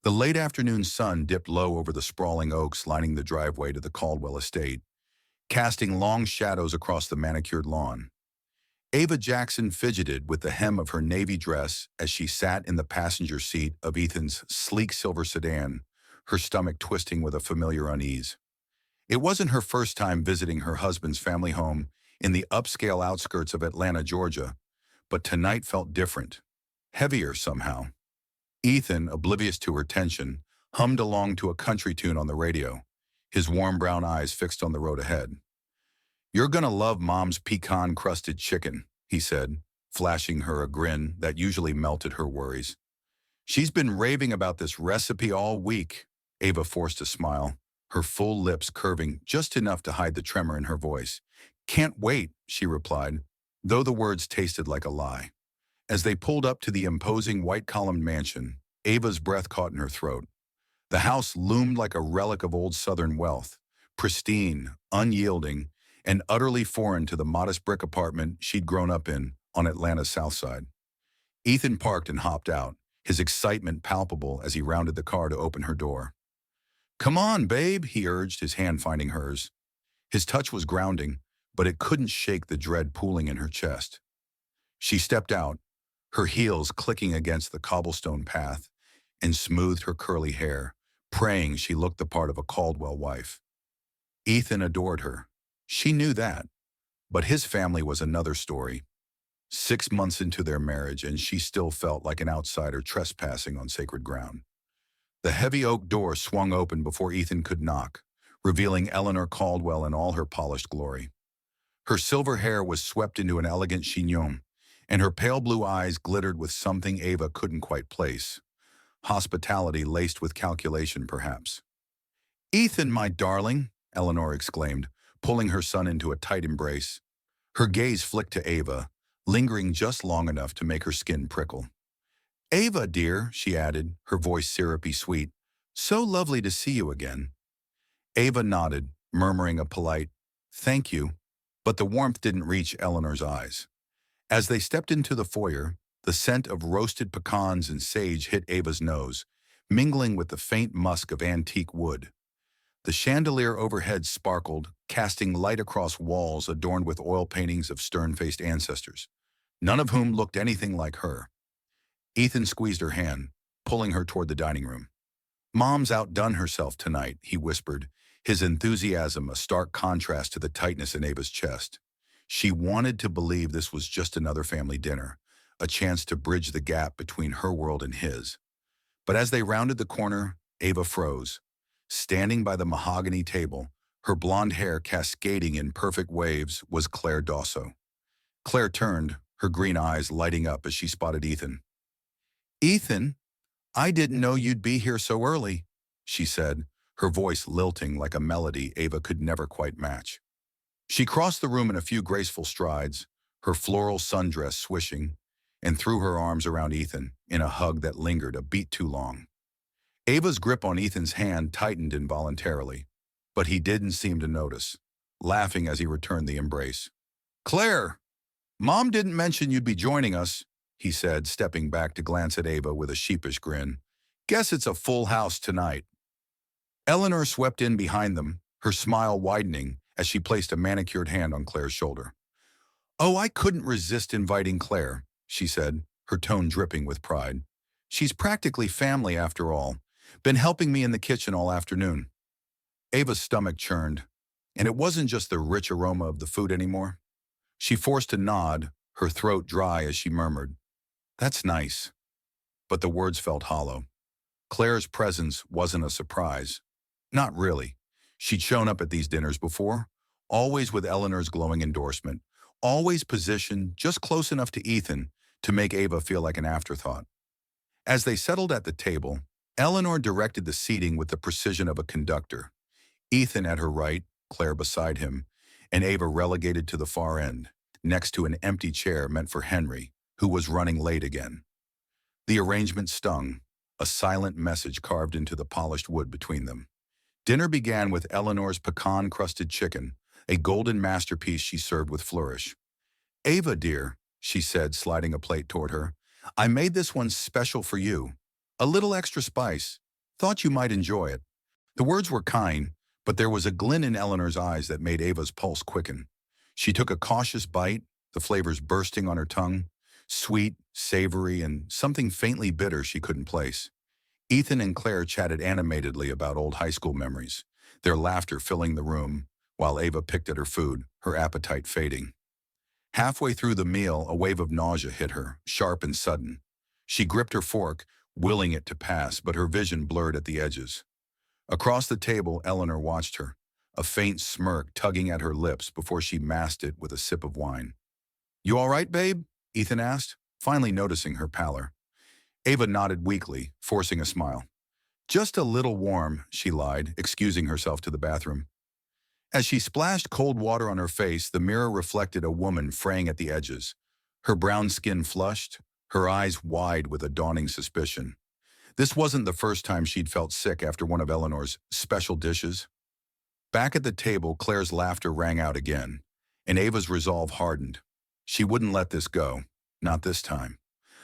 The late afternoon sun dipped low over the sprawling oaks lining the driveway to the Caldwell estate, casting long shadows across the manicured lawn. Ava Jackson fidgeted with the hem of her navy dress as she sat in the passenger seat of Ethan's sleek silver sedan, her stomach twisting with a familiar unease. It wasn't her first time visiting her husband's family home in the upscale outskirts of Atlanta, Georgia, but tonight felt different, heavier somehow. Ethan, oblivious to her tension, hummed along to a country tune on the radio, his warm brown eyes fixed on the road ahead. "You're gonna love Mom's pecan-crusted chicken," he said, flashing her a grin that usually melted her worries. "She's been raving about this recipe all week." Ava forced a smile, her full lips curving just enough to hide the tremor in her voice. "Can't wait," she replied, though the words tasted like a lie. As they pulled up to the imposing white-columned mansion, Ava's breath caught in her throat. The house loomed like a relic of old Southern wealth, pristine, unyielding, and utterly foreign to the modest brick apartment she'd grown up in on Atlanta's South Side. Ethan parked and hopped out, his excitement palpable as he rounded the car to open her door. "Come on, babe," he urged, his hand finding hers. His touch was grounding, but it couldn't shake the dread pooling in her chest. She stepped out, her heels clicking against the cobblestone path, and smoothed her curly hair, praying she looked the part of a Caldwell wife. Ethan adored her. She knew that, but his family was another story. 6 months into their marriage, and she still felt like an outsider trespassing on sacred ground. The heavy oak door swung open before Ethan could knock, revealing Eleanor Caldwell in all her polished glory. Her silver hair was swept into an elegant chignon, and her pale blue eyes glittered with something Ava couldn't quite place. Hospitality laced with calculation, perhaps. "Ethan, my darling," Eleanor exclaimed, pulling her son into a tight embrace. Her gaze flicked to Ava, lingering just long enough to make her skin prickle. "Ava, dear," she added, her voice syrupy sweet, "so lovely to see you again." Ava nodded, murmuring a polite, "Thank you," but the warmth didn't reach Eleanor's eyes. As they stepped into the foyer, the scent of roasted pecans and sage hit Ava's nose, mingling with the faint musk of antique wood. The chandelier overhead sparkled, casting light across walls adorned with oil paintings of stern-faced ancestors, none of whom looked anything like her. Ethan squeezed her hand, pulling her toward the dining room. "Mom's outdone herself tonight," he whispered, his enthusiasm a stark contrast to the tightness in Ava's chest. She wanted to believe this was just another family dinner, a chance to bridge the gap between her world and his. But as they rounded the corner, Ava froze. Standing by the mahogany table, her blonde hair cascading in perfect waves, was Claire Dosso. Claire turned, her green eyes lighting up as she spotted Ethan. "Ethan, I didn't know you'd be here so early," she said, her voice lilting like a melody Ava could never quite match. She crossed the room in a few graceful strides, her floral sundress swishing, and threw her arms around Ethan in a hug that lingered a beat too long. Ava's grip on Ethan's hand tightened involuntarily, but he didn't seem to notice, laughing as he returned the embrace. "Claire, Mom didn't mention you'd be joining us," he said, stepping back to glance at Ava with a sheepish grin. "Guess it's a full house tonight." Eleanor swept in behind them, her smile widening as she placed a manicured hand on Claire's shoulder. "Oh, I couldn't resist inviting Claire," she said, her tone dripping with pride. "She's practically family after all. Been helping me in the kitchen all afternoon." Ava's stomach churned, and it wasn't just the rich aroma of the food anymore. She forced a nod, her throat dry as she murmured, "That's nice." But the words felt hollow. Claire's presence wasn't a surprise. Not really. She'd shown up at these dinners before, always with Eleanor's glowing endorsement, always positioned just close enough to Ethan to make Ava feel like an afterthought. As they settled at the table, Eleanor directed the seating with the precision of a conductor. Ethan at her right, Claire beside him, and Ava relegated to the far end, next to an empty chair meant for Henry, who was running late again. The arrangement stung, a silent message carved into the polished wood between them. Dinner began with Eleanor's pecan-crusted chicken, a golden masterpiece she served with flourish. "Ava, dear," she said, sliding a plate toward her, "I made this one special for you. A little extra spice, thought you might enjoy it." The words were kind, but there was a glint in Eleanor's eyes that made Ava's pulse quicken. She took a cautious bite, the flavors bursting on her tongue, sweet, savory, and something faintly bitter she couldn't place. Ethan and Claire chatted animatedly about old high school memories, their laughter filling the room, while Ava picked at her food, her appetite fading. Halfway through the meal, a wave of nausea hit her, sharp and sudden. She gripped her fork, willing it to pass, but her vision blurred at the edges. Across the table, Eleanor watched her, a faint smirk tugging at her lips before she masked it with a sip of wine. "You all right, babe?" Ethan asked, finally noticing her pallor. Ava nodded weakly, forcing a smile. "Just a little warm," she lied, excusing herself to the bathroom. As she splashed cold water on her face, the mirror reflected a woman fraying at the edges, her brown skin flushed, her eyes wide with a dawning suspicion. This wasn't the first time she'd felt sick after one of Eleanor's special dishes. Back at the table, Claire's laughter rang out again, and Ava's resolve hardened. She wouldn't let this go, not this time.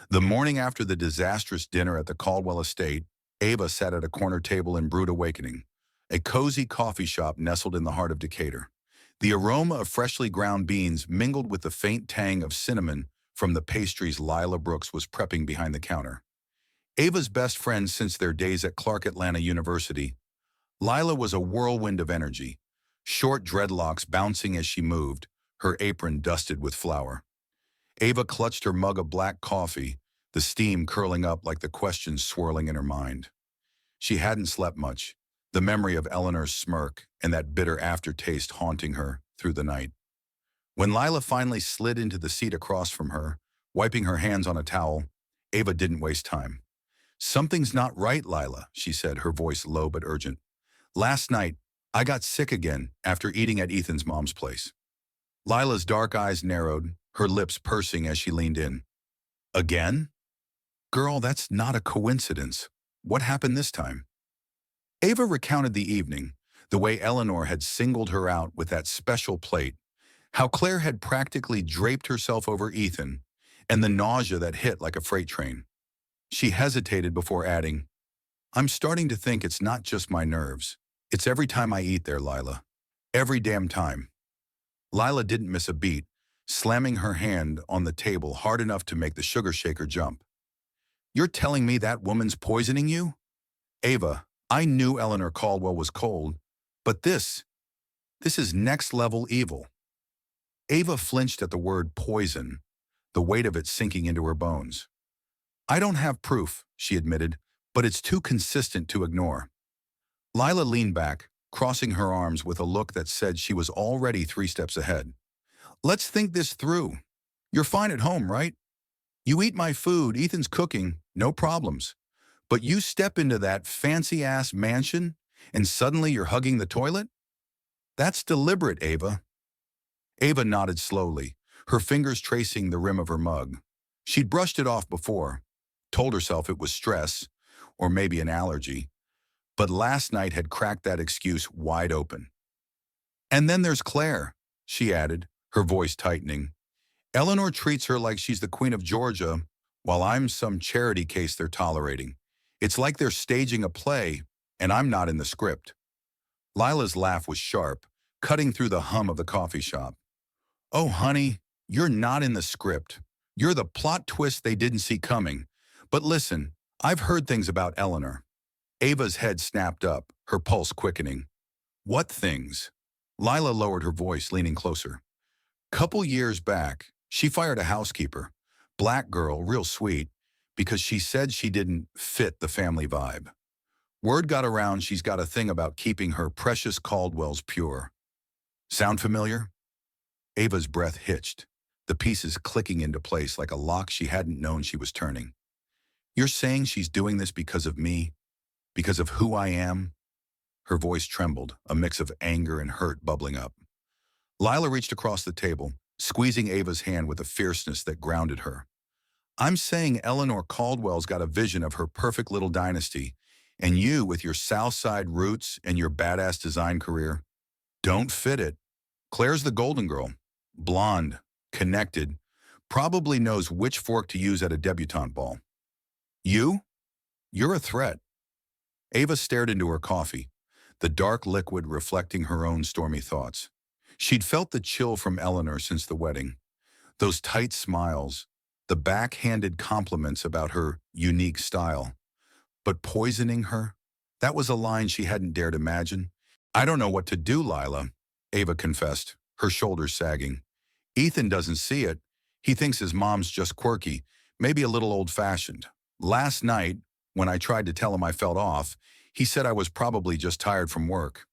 The morning after the disastrous dinner at the Caldwell estate, Ava sat at a corner table in Brood Awakening, a cozy coffee shop nestled in the heart of Decatur. The aroma of freshly ground beans mingled with the faint tang of cinnamon from the pastries Lila Brooks was prepping behind the counter. Ava's best friend since their days at Clark Atlanta University, Lila was a whirlwind of energy, short dreadlocks bouncing as she moved, her apron dusted with flour. Ava clutched her mug of black coffee, the steam curling up like the questions swirling in her mind. She hadn't slept much, the memory of Eleanor's smirk and that bitter aftertaste haunting her through the night. When Lila finally slid into the seat across from her, wiping her hands on a towel, Ava didn't waste time. "Something's not right, Lila," she said, her voice low but urgent. "Last night, I got sick again after eating at Ethan's mom's place." Lila's dark eyes narrowed, her lips pursing as she leaned in. "Again? Girl, that's not a coincidence. What happened this time?" Ava recounted the evening, the way Eleanor had singled her out with that special plate, how Claire had practically draped herself over Ethan, and the nausea that hit like a freight train. She hesitated before adding, "I'm starting to think it's not just my nerves. It's every time I eat there, Lila. Every damn time." Lila didn't miss a beat, slamming her hand on the table hard enough to make the sugar shaker jump. "You're telling me that woman's poisoning you?" "Ava, I knew Eleanor Caldwell was cold, but this is next-level evil." Ava flinched at the word poison, the weight of it sinking into her bones. "I don't have proof," she admitted, "but it's too consistent to ignore." Lila leaned back, crossing her arms with a look that said she was already 3 steps ahead. "Let's think this through. You're fine at home, right? You eat my food, Ethan's cooking, no problems. But you step into that fancy-ass mansion, and suddenly you're hugging the toilet? That's deliberate, Ava." Ava nodded slowly, her fingers tracing the rim of her mug. She'd brushed it off before, told herself it was stress, or maybe an allergy, but last night had cracked that excuse wide open. "And then there's Claire," she added, her voice tightening. "Eleanor treats her like she's the Queen of Georgia, while I'm some charity case they're tolerating. It's like they're staging a play, and I'm not in the script." Lila's laugh was sharp, cutting through the hum of the coffee shop. "Oh, honey, you're not in the script. You're the plot twist they didn't see coming. But listen, I've heard things about Eleanor." Ava's head snapped up, her pulse quickening. "What things?" Lila lowered her voice, leaning closer. "Couple years back, she fired a housekeeper, black girl, real sweet, because she said she didn't fit the family vibe. Word got around she's got a thing about keeping her precious Caldwells pure. Sound familiar?" Ava's breath hitched, the pieces clicking into place like a lock she hadn't known she was turning. "You're saying she's doing this because of me? Because of who I am?" Her voice trembled, a mix of anger and hurt bubbling up. Lila reached across the table, squeezing Ava's hand with a fierceness that grounded her. "I'm saying Eleanor Caldwell's got a vision of her perfect little dynasty, and you, with your South Side roots and your badass design career, don't fit it. Claire's the golden girl, blonde, connected, probably knows which fork to use at a debutante ball. You're a threat." Ava stared into her coffee, the dark liquid reflecting her own stormy thoughts. She'd felt the chill from Eleanor since the wedding. Those tight smiles, the backhanded compliments about her unique style. But poisoning her? That was a line she hadn't dared imagine. I don't know what to do, Lila, Ava confessed, her shoulders sagging. Ethan doesn't see it. He thinks his mom's just quirky, maybe a little old-fashioned. Last night, when I tried to tell him I felt off, he said I was probably just tired from work.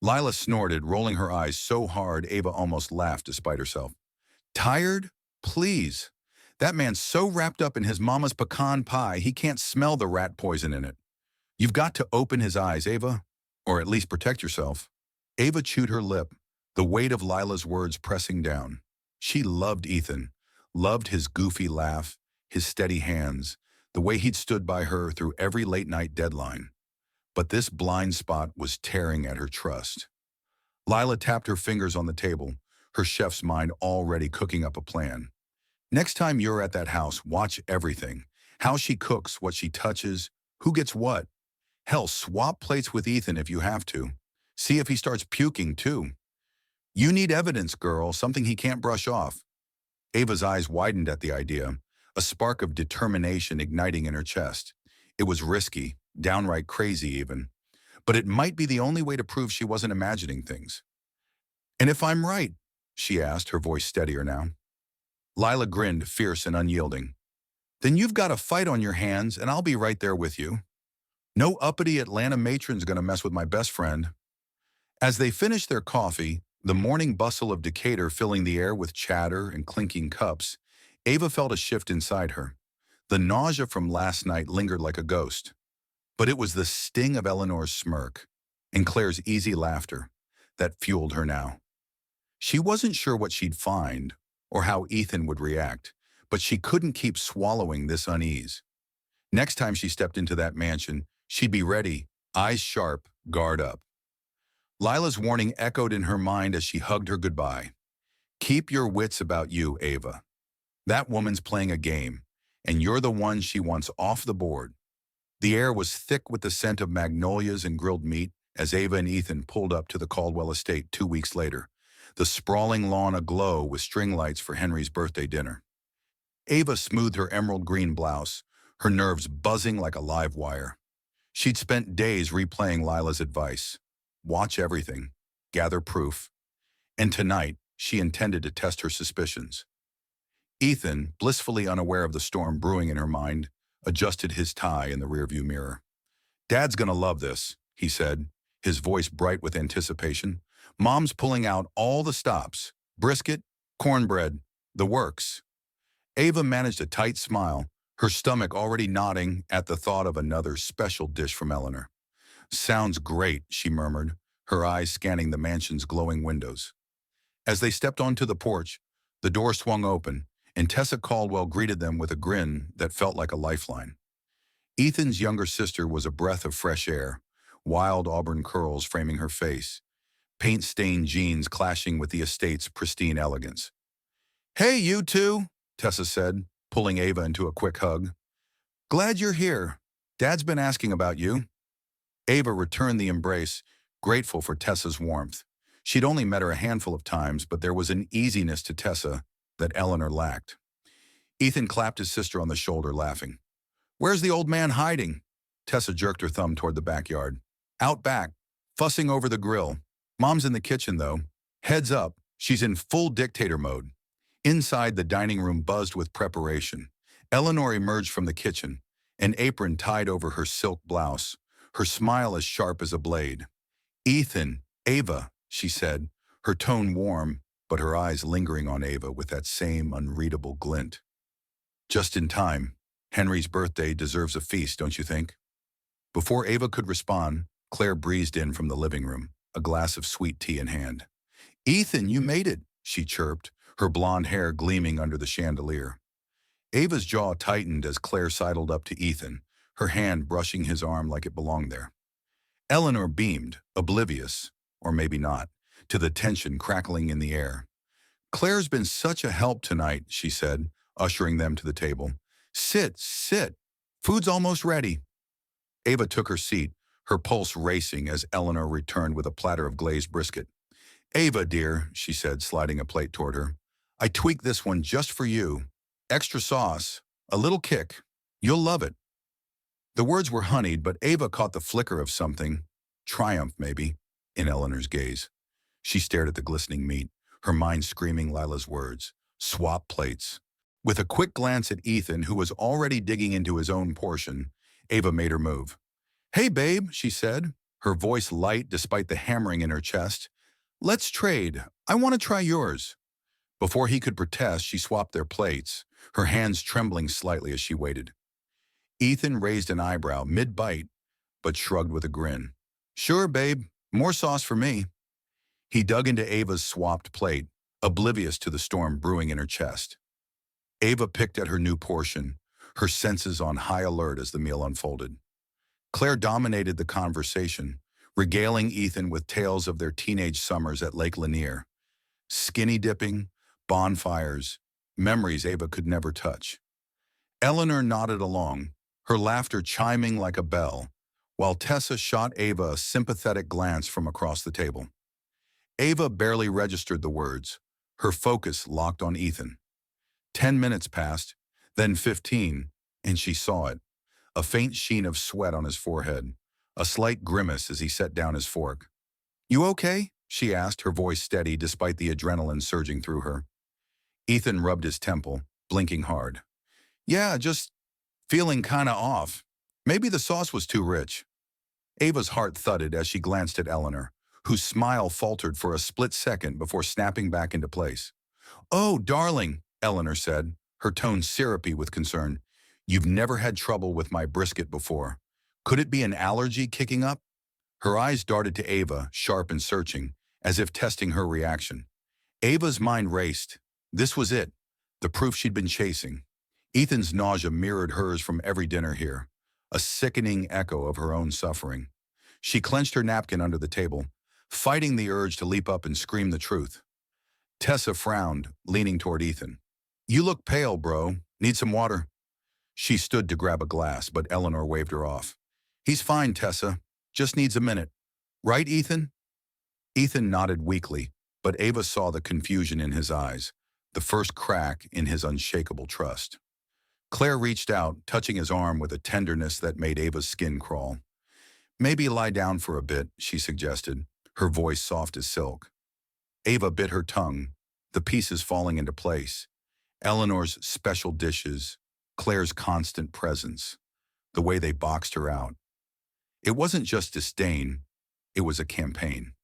Lila snorted, rolling her eyes so hard Ava almost laughed despite herself. Tired? Please. That man's so wrapped up in his mama's pecan pie, he can't smell the rat poison in it. You've got to open his eyes, Ava, or at least protect yourself. Ava chewed her lip, the weight of Lila's words pressing down. She loved Ethan, loved his goofy laugh, his steady hands, the way he'd stood by her through every late-night deadline. But this blind spot was tearing at her trust. Lila tapped her fingers on the table, her chef's mind already cooking up a plan. Next time you're at that house, watch everything. How she cooks, what she touches, who gets what. Hell, swap plates with Ethan if you have to. See if he starts puking, too. You need evidence, girl, something he can't brush off. Ava's eyes widened at the idea, a spark of determination igniting in her chest. It was risky, downright crazy even. But it might be the only way to prove she wasn't imagining things. And if I'm right, she asked, her voice steadier now. Lila grinned, fierce and unyielding. Then you've got a fight on your hands, and I'll be right there with you. No uppity Atlanta matron's gonna mess with my best friend. As they finished their coffee, the morning bustle of Decatur filling the air with chatter and clinking cups, Ava felt a shift inside her. The nausea from last night lingered like a ghost. But it was the sting of Eleanor's smirk and Claire's easy laughter that fueled her now. She wasn't sure what she'd find or how Ethan would react, but she couldn't keep swallowing this unease. Next time she stepped into that mansion, she'd be ready, eyes sharp, guard up. Lila's warning echoed in her mind as she hugged her goodbye. Keep your wits about you, Ava. That woman's playing a game, and you're the one she wants off the board. The air was thick with the scent of magnolias and grilled meat as Ava and Ethan pulled up to the Caldwell estate 2 weeks later, the sprawling lawn aglow with string lights for Henry's birthday dinner. Ava smoothed her emerald green blouse, her nerves buzzing like a live wire. She'd spent days replaying Lila's advice. Watch everything, gather proof. And tonight, she intended to test her suspicions. Ethan, blissfully unaware of the storm brewing in her mind, adjusted his tie in the rearview mirror. Dad's gonna love this, he said, his voice bright with anticipation. Mom's pulling out all the stops, brisket, cornbread, the works. Ava managed a tight smile, her stomach already nodding at the thought of another special dish from Eleanor. Sounds great, she murmured, her eyes scanning the mansion's glowing windows. As they stepped onto the porch, the door swung open, and Tessa Caldwell greeted them with a grin that felt like a lifeline. Ethan's younger sister was a breath of fresh air, wild auburn curls framing her face, paint-stained jeans clashing with the estate's pristine elegance. Hey, you two, Tessa said, pulling Ava into a quick hug. Glad you're here. Dad's been asking about you. Ava returned the embrace, grateful for Tessa's warmth. She'd only met her a handful of times, but there was an easiness to Tessa that Eleanor lacked. Ethan clapped his sister on the shoulder, laughing. Where's the old man hiding? Tessa jerked her thumb toward the backyard. Out back, fussing over the grill. Mom's in the kitchen, though. Heads up, she's in full dictator mode. Inside, the dining room buzzed with preparation. Eleanor emerged from the kitchen, an apron tied over her silk blouse, her smile as sharp as a blade. Ethan, Ava, she said, her tone warm, but her eyes lingering on Ava with that same unreadable glint. Just in time. Henry's birthday deserves a feast, don't you think? Before Ava could respond, Claire breezed in from the living room, a glass of sweet tea in hand. Ethan, you made it, she chirped, her blonde hair gleaming under the chandelier. Ava's jaw tightened as Claire sidled up to Ethan, her hand brushing his arm like it belonged there. Eleanor beamed, oblivious, or maybe not, to the tension crackling in the air. Claire's been such a help tonight, she said, ushering them to the table. Sit, sit. Food's almost ready. Ava took her seat, her pulse racing as Eleanor returned with a platter of glazed brisket. "Ava, dear," she said, sliding a plate toward her. "I tweaked this one just for you. Extra sauce, a little kick. You'll love it." The words were honeyed, but Ava caught the flicker of something, triumph maybe, in Eleanor's gaze. She stared at the glistening meat, her mind screaming Lila's words. Swap plates. With a quick glance at Ethan, who was already digging into his own portion, Ava made her move. "Hey, babe," she said, her voice light despite the hammering in her chest. "Let's trade. I want to try yours." Before he could protest, she swapped their plates, her hands trembling slightly as she waited. Ethan raised an eyebrow mid-bite, but shrugged with a grin. "Sure, babe. More sauce for me." He dug into Ava's swapped plate, oblivious to the storm brewing in her chest. Ava picked at her new portion, her senses on high alert as the meal unfolded. Claire dominated the conversation, regaling Ethan with tales of their teenage summers at Lake Lanier. Skinny dipping, bonfires, memories Ava could never touch. Eleanor nodded along, her laughter chiming like a bell, while Tessa shot Ava a sympathetic glance from across the table. Ava barely registered the words, her focus locked on Ethan. 10 minutes passed, then 15, and she saw it. A faint sheen of sweat on his forehead, a slight grimace as he set down his fork. "You okay?" she asked, her voice steady despite the adrenaline surging through her. Ethan rubbed his temple, blinking hard. "Yeah, just feeling kinda off. Maybe the sauce was too rich." Ava's heart thudded as she glanced at Eleanor, whose smile faltered for a split second before snapping back into place. "Oh, darling," Eleanor said, her tone syrupy with concern. "You've never had trouble with my brisket before. Could it be an allergy kicking up?" Her eyes darted to Ava, sharp and searching, as if testing her reaction. Ava's mind raced. This was it, the proof she'd been chasing. Ethan's nausea mirrored hers from every dinner here, a sickening echo of her own suffering. She clenched her napkin under the table, fighting the urge to leap up and scream the truth. Tessa frowned, leaning toward Ethan. "You look pale, bro. Need some water?" She stood to grab a glass, but Eleanor waved her off. "He's fine, Tessa. Just needs a minute. Right, Ethan?" Ethan nodded weakly, but Ava saw the confusion in his eyes, the first crack in his unshakable trust. Claire reached out, touching his arm with a tenderness that made Ava's skin crawl. "Maybe lie down for a bit," she suggested, her voice soft as silk. Ava bit her tongue, the pieces falling into place. Eleanor's special dishes, Claire's constant presence, the way they boxed her out. It wasn't just disdain, it was a campaign.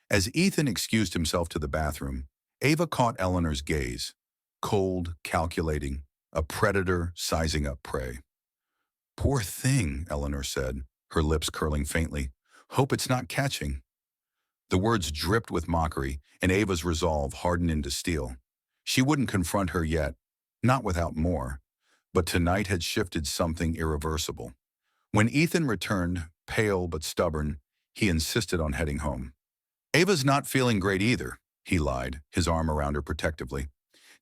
As Ethan excused himself to the bathroom, Ava caught Eleanor's gaze, cold, calculating, a predator sizing up prey. "Poor thing," Eleanor said, her lips curling faintly. "Hope it's not catching." The words dripped with mockery, and Ava's resolve hardened into steel. She wouldn't confront her yet, not without more, but tonight had shifted something irreversible. When Ethan returned, pale but stubborn, he insisted on heading home. "Ava's not feeling great either," he lied, his arm around her protectively.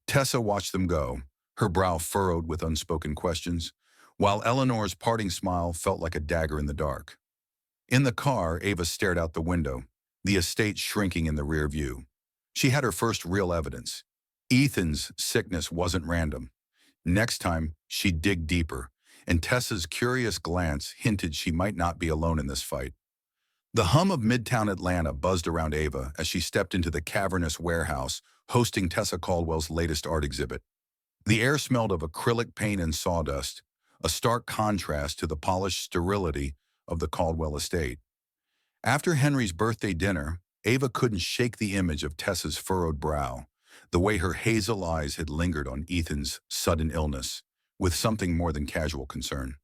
Tessa watched them go, her brow furrowed with unspoken questions, while Eleanor's parting smile felt like a dagger in the dark. In the car, Ava stared out the window, the estate shrinking in the rear view. She had her first real evidence. Ethan's sickness wasn't random. Next time, she'd dig deeper, and Tessa's curious glance hinted she might not be alone in this fight. The hum of Midtown Atlanta buzzed around Ava as she stepped into the cavernous warehouse hosting Tessa Caldwell's latest art exhibit. The air smelled of acrylic paint and sawdust, a stark contrast to the polished sterility of the Caldwell estate. After Henry's birthday dinner, Ava couldn't shake the image of Tessa's furrowed brow, the way her hazel eyes had lingered on Ethan's sudden illness, with something more than casual concern.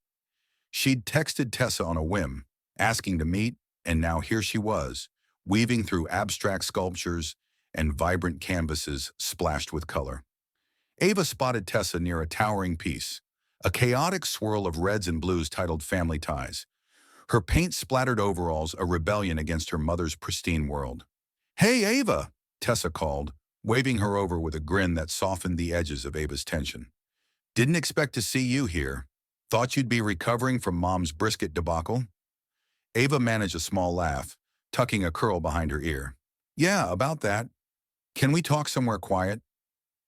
She'd texted Tessa on a whim, asking to meet, and now here she was, weaving through abstract sculptures and vibrant canvases splashed with color. Ava spotted Tessa near a towering piece, a chaotic swirl of reds and blues titled Family Ties. Her paint-splattered overalls a rebellion against her mother's pristine world. "Hey, Ava," Tessa called, waving her over with a grin that softened the edges of Ava's tension. "Didn't expect to see you here." Thought you'd be recovering from Mom's brisket debacle? Ava managed a small laugh, tucking a curl behind her ear. Yeah, about that. Can we talk somewhere quiet?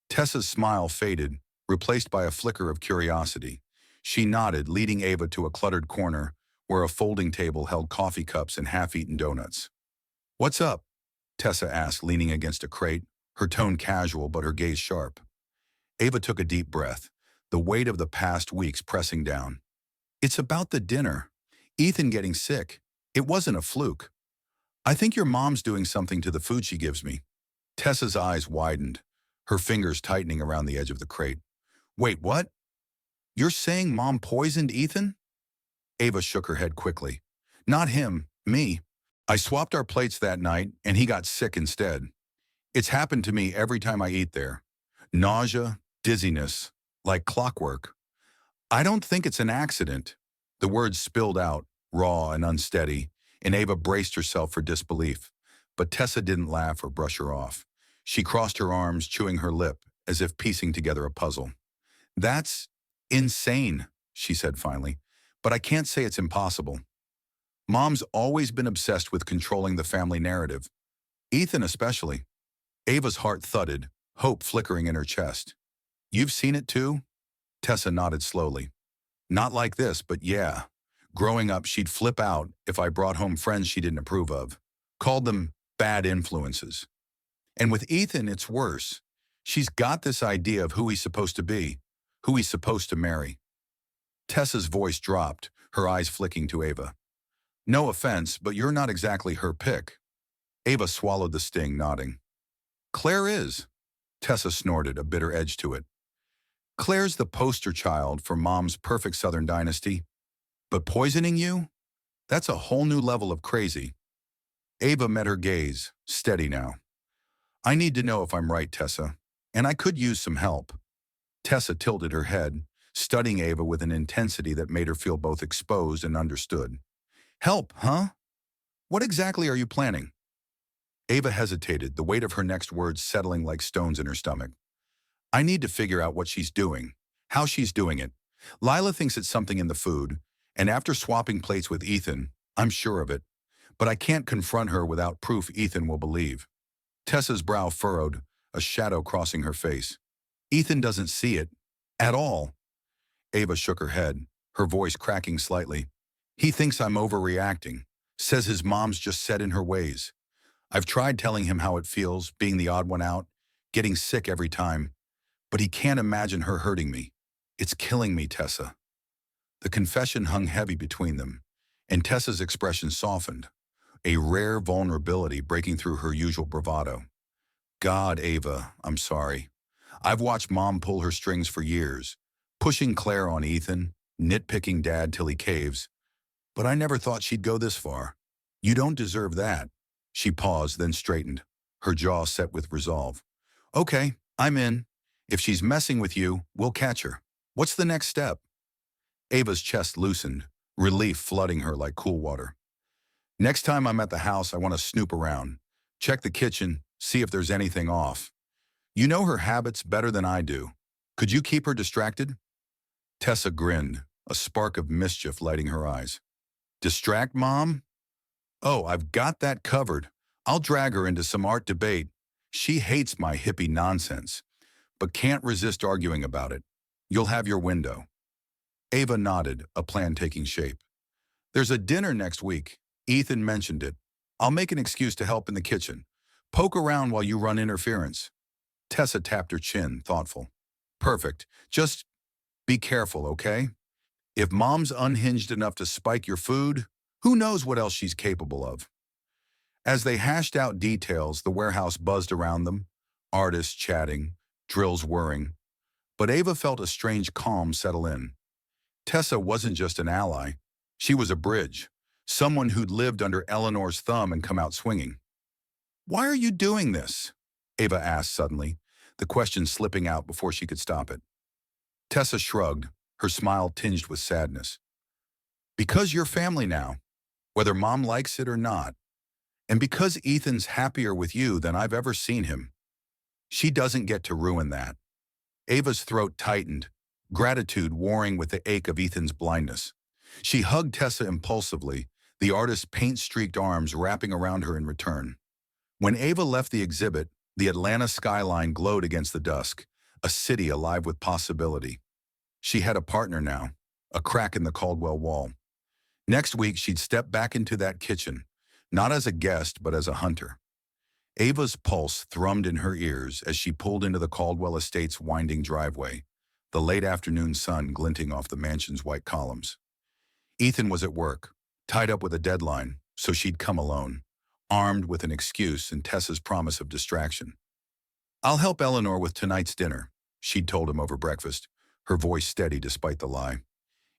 Tessa's smile faded, replaced by a flicker of curiosity. She nodded, leading Ava to a cluttered corner where a folding table held coffee cups and half-eaten donuts. What's up? Tessa asked, leaning against a crate, her tone casual but her gaze sharp. Ava took a deep breath, the weight of the past weeks pressing down. It's about the dinner. Ethan getting sick. It wasn't a fluke. I think your mom's doing something to the food she gives me. Tessa's eyes widened, her fingers tightening around the edge of the crate. Wait, what? You're saying Mom poisoned Ethan? Ava shook her head quickly. Not him, me. I swapped our plates that night, and he got sick instead. It's happened to me every time I eat there. Nausea, dizziness, like clockwork. I don't think it's an accident. The words spilled out, raw and unsteady, and Ava braced herself for disbelief. But Tessa didn't laugh or brush her off. She crossed her arms, chewing her lip, as if piecing together a puzzle. That's insane, she said finally, but I can't say it's impossible. Mom's always been obsessed with controlling the family narrative. Ethan especially. Ava's heart thudded, hope flickering in her chest. You've seen it too? Tessa nodded slowly. Not like this, but yeah. Growing up, she'd flip out if I brought home friends she didn't approve of. Called them bad influences. And with Ethan, it's worse. She's got this idea of who he's supposed to be, who he's supposed to marry. Tessa's voice dropped, her eyes flicking to Ava. No offense, but you're not exactly her pick. Ava swallowed the sting, nodding. Claire is. Tessa snorted, a bitter edge to it. Claire's the poster child for Mom's perfect Southern dynasty. But poisoning you? That's a whole new level of crazy. Ava met her gaze, steady now. I need to know if I'm right, Tessa, and I could use some help. Tessa tilted her head, studying Ava with an intensity that made her feel both exposed and understood. Help, huh? What exactly are you planning? Ava hesitated, the weight of her next words settling like stones in her stomach. I need to figure out what she's doing, how she's doing it. Lila thinks it's something in the food, and after swapping plates with Ethan, I'm sure of it. But I can't confront her without proof Ethan will believe. Tessa's brow furrowed, a shadow crossing her face. Ethan doesn't see it. At all. Ava shook her head, her voice cracking slightly. He thinks I'm overreacting, says his mom's just set in her ways. I've tried telling him how it feels, being the odd one out, getting sick every time. But he can't imagine her hurting me. It's killing me, Tessa. The confession hung heavy between them, and Tessa's expression softened, a rare vulnerability breaking through her usual bravado. God, Ava, I'm sorry. I've watched Mom pull her strings for years, pushing Claire on Ethan, nitpicking Dad till he caves. But I never thought she'd go this far. You don't deserve that. She paused, then straightened, her jaw set with resolve. Okay, I'm in. If she's messing with you, we'll catch her. What's the next step? Ava's chest loosened, relief flooding her like cool water. Next time I'm at the house, I want to snoop around, check the kitchen, see if there's anything off. You know her habits better than I do. Could you keep her distracted? Tessa grinned, a spark of mischief lighting her eyes. Distract Mom? Oh, I've got that covered. I'll drag her into some art debate. She hates my hippie nonsense, but can't resist arguing about it. You'll have your window. Ava nodded, a plan taking shape. There's a dinner next week. Ethan mentioned it. I'll make an excuse to help in the kitchen. Poke around while you run interference. Tessa tapped her chin, thoughtful. Perfect. Just be careful, okay? If Mom's unhinged enough to spike your food, who knows what else she's capable of? As they hashed out details, the warehouse buzzed around them, artists chatting, drills whirring. But Ava felt a strange calm settle in. Tessa wasn't just an ally. She was a bridge, someone who'd lived under Eleanor's thumb and come out swinging. Why are you doing this? Ava asked suddenly, the question slipping out before she could stop it. Tessa shrugged, her smile tinged with sadness. Because you're family now, whether Mom likes it or not. And because Ethan's happier with you than I've ever seen him. She doesn't get to ruin that. Ava's throat tightened, gratitude warring with the ache of Ethan's blindness. She hugged Tessa impulsively, the artist's paint-streaked arms wrapping around her in return. When Ava left the exhibit, the Atlanta skyline glowed against the dusk, a city alive with possibility. She had a partner now, a crack in the Caldwell wall. Next week, she'd step back into that kitchen, not as a guest, but as a hunter. Ava's pulse thrummed in her ears as she pulled into the Caldwell estate's winding driveway, the late afternoon sun glinting off the mansion's white columns. Ethan was at work, tied up with a deadline, so she'd come alone, armed with an excuse and Tessa's promise of distraction. "I'll help Eleanor with tonight's dinner," she'd told him over breakfast, her voice steady despite the lie.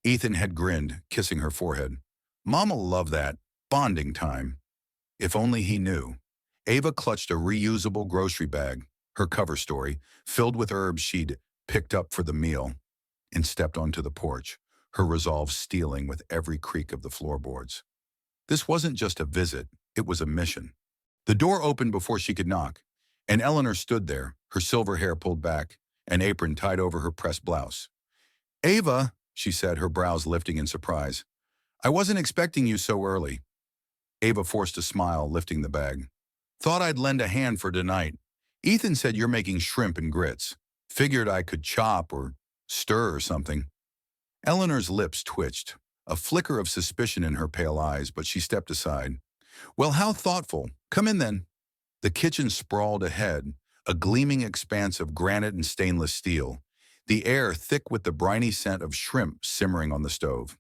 Ethan had grinned, kissing her forehead. "Mom'll love that. Bonding time." If only he knew. Ava clutched a reusable grocery bag, her cover story, filled with herbs she'd picked up for the meal, and stepped onto the porch, her resolve stealing with every creak of the floorboards. This wasn't just a visit, it was a mission. The door opened before she could knock, and Eleanor stood there, her silver hair pulled back, an apron tied over her pressed blouse. "Ava," she said, her brows lifting in surprise. "I wasn't expecting you so early." Ava forced a smile, lifting the bag. "Thought I'd lend a hand for tonight. Ethan said you're making shrimp and grits. Figured I could chop or stir or something." Eleanor's lips twitched, a flicker of suspicion in her pale eyes, but she stepped aside. "Well, how thoughtful. Come in then." The kitchen sprawled ahead, a gleaming expanse of granite and stainless steel, the air thick with the briny scent of shrimp simmering on the stove.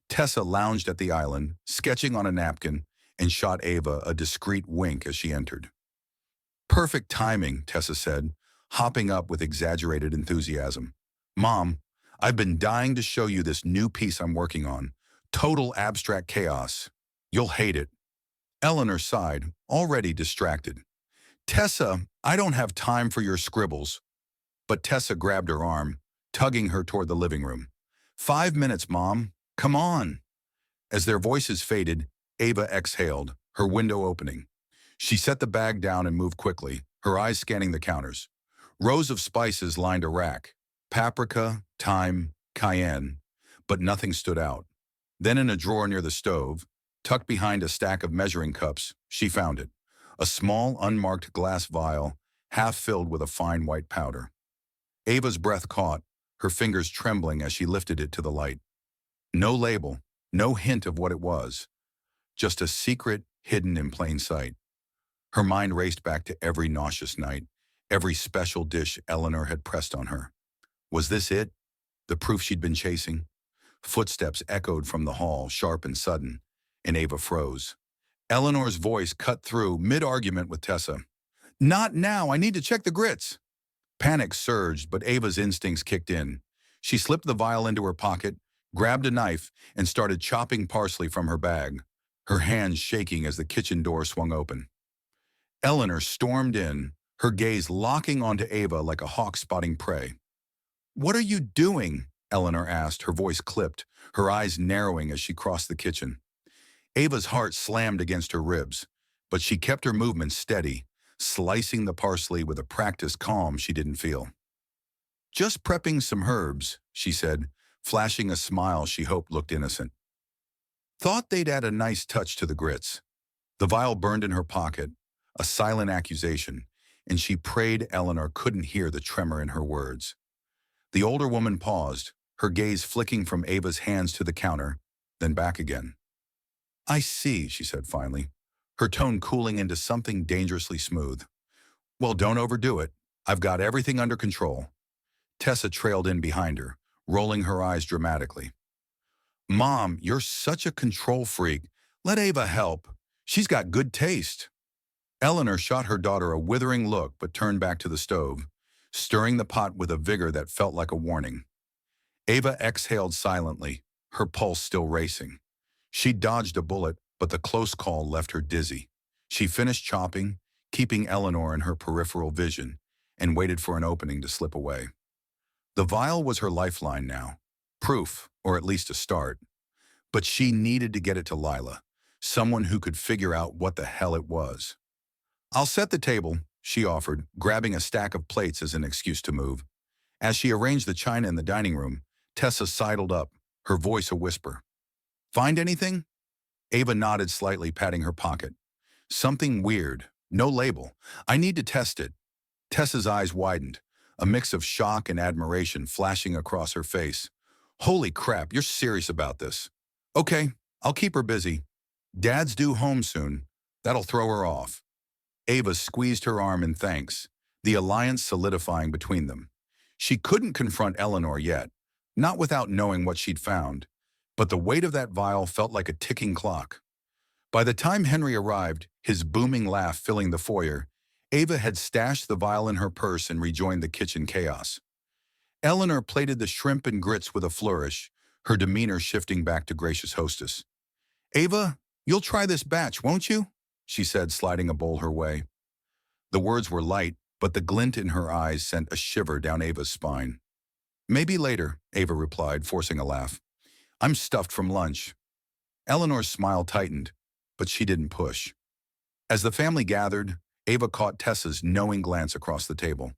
Tessa lounged at the island, sketching on a napkin, and shot Ava a discreet wink as she entered. "Perfect timing," Tessa said, hopping up with exaggerated enthusiasm. "Mom, I've been dying to show you this new piece I'm working on. Total abstract chaos. You'll hate it." Eleanor sighed, already distracted. "Tessa, I don't have time for your scribbles." But Tessa grabbed her arm, tugging her toward the living room. "5 minutes, Mom. Come on." As their voices faded, Ava exhaled, her window opening. She set the bag down and moved quickly, her eyes scanning the counters. Rows of spices lined a rack. Paprika, thyme, cayenne. But nothing stood out. Then in a drawer near the stove, tucked behind a stack of measuring cups, she found it. A small, unmarked glass vial, half filled with a fine white powder. Ava's breath caught, her fingers trembling as she lifted it to the light. No label, no hint of what it was. Just a secret hidden in plain sight. Her mind raced back to every nauseous night, every special dish Eleanor had pressed on her. Was this it? The proof she'd been chasing? Footsteps echoed from the hall, sharp and sudden, and Ava froze. Eleanor's voice cut through, mid-argument with Tessa. "Not now, I need to check the grits." Panic surged, but Ava's instincts kicked in. She slipped the vial into her pocket, grabbed a knife, and started chopping parsley from her bag, her hands shaking as the kitchen door swung open. Eleanor stormed in, her gaze locking onto Ava like a hawk spotting prey. "What are you doing?" Eleanor asked, her voice clipped, her eyes narrowing as she crossed the kitchen. Ava's heart slammed against her ribs, but she kept her movement steady, slicing the parsley with a practiced calm she didn't feel. "Just prepping some herbs," she said, flashing a smile she hoped looked innocent. Thought they'd add a nice touch to the grits. The vial burned in her pocket, a silent accusation, and she prayed Eleanor couldn't hear the tremor in her words. The older woman paused, her gaze flicking from Ava's hands to the counter, then back again. "I see," she said finally, her tone cooling into something dangerously smooth. "Well, don't overdo it. I've got everything under control." Tessa trailed in behind her, rolling her eyes dramatically. "Mom, you're such a control freak. Let Ava help. She's got good taste." Eleanor shot her daughter a withering look but turned back to the stove, stirring the pot with a vigor that felt like a warning. Ava exhaled silently, her pulse still racing. She dodged a bullet, but the close call left her dizzy. She finished chopping, keeping Eleanor in her peripheral vision, and waited for an opening to slip away. The vial was her lifeline now, proof, or at least a start. But she needed to get it to Lila, someone who could figure out what the hell it was. "I'll set the table," she offered, grabbing a stack of plates as an excuse to move. As she arranged the china in the dining room, Tessa sidled up, her voice a whisper. "Find anything?" Ava nodded slightly, patting her pocket. "Something weird. No label. I need to test it." Tessa's eyes widened, a mix of shock and admiration flashing across her face. "Holy crap, you're serious about this." "Okay, I'll keep her busy. Dad's due home soon. That'll throw her off." Ava squeezed her arm in thanks, the alliance solidifying between them. She couldn't confront Eleanor yet, not without knowing what she'd found, but the weight of that vial felt like a ticking clock. By the time Henry arrived, his booming laugh filling the foyer, Ava had stashed the vial in her purse and rejoined the kitchen chaos. Eleanor plated the shrimp and grits with a flourish, her demeanor shifting back to gracious hostess. "Ava, you'll try this batch, won't you?" she said, sliding a bowl her way. The words were light, but the glint in her eyes sent a shiver down Ava's spine. "Maybe later," Ava replied, forcing a laugh. "I'm stuffed from lunch." Eleanor's smile tightened, but she didn't push. As the family gathered, Ava caught Tessa's knowing glance across the table.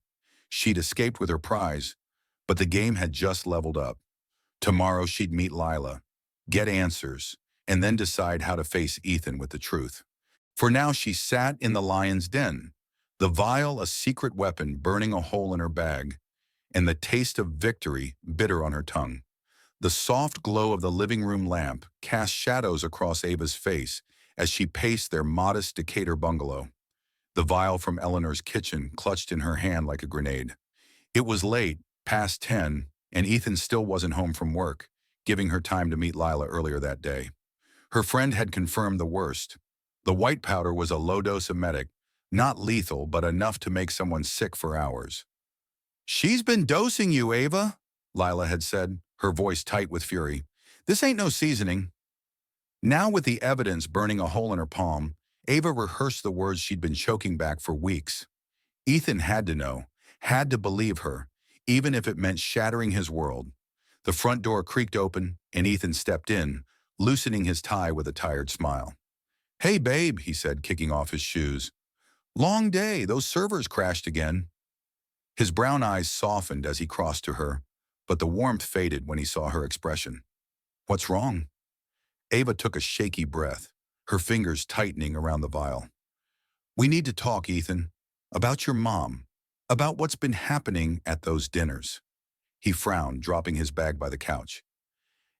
She'd escaped with her prize, but the game had just leveled up. Tomorrow she'd meet Lila, get answers, and then decide how to face Ethan with the truth. For now she sat in the lion's den, the vial a secret weapon burning a hole in her bag, and the taste of victory bitter on her tongue. The soft glow of the living room lamp cast shadows across Ava's face as she paced their modest Decatur bungalow, the vial from Eleanor's kitchen clutched in her hand like a grenade. It was late, past 10, and Ethan still wasn't home from work, giving her time to meet Lila earlier that day. Her friend had confirmed the worst. The white powder was a low-dose emetic, not lethal, but enough to make someone sick for hours. "She's been dosing you, Ava," Lila had said, her voice tight with fury. "This ain't no seasoning." Now with the evidence burning a hole in her palm, Ava rehearsed the words she'd been choking back for weeks. Ethan had to know, had to believe her, even if it meant shattering his world. The front door creaked open, and Ethan stepped in, loosening his tie with a tired smile. "Hey, babe," he said, kicking off his shoes. "Long day, those servers crashed again." His brown eyes softened as he crossed to her, but the warmth faded when he saw her expression. "What's wrong?" Ava took a shaky breath, her fingers tightening around the vial. "We need to talk, Ethan, about your mom, about what's been happening at those dinners." He frowned, dropping his bag by the couch.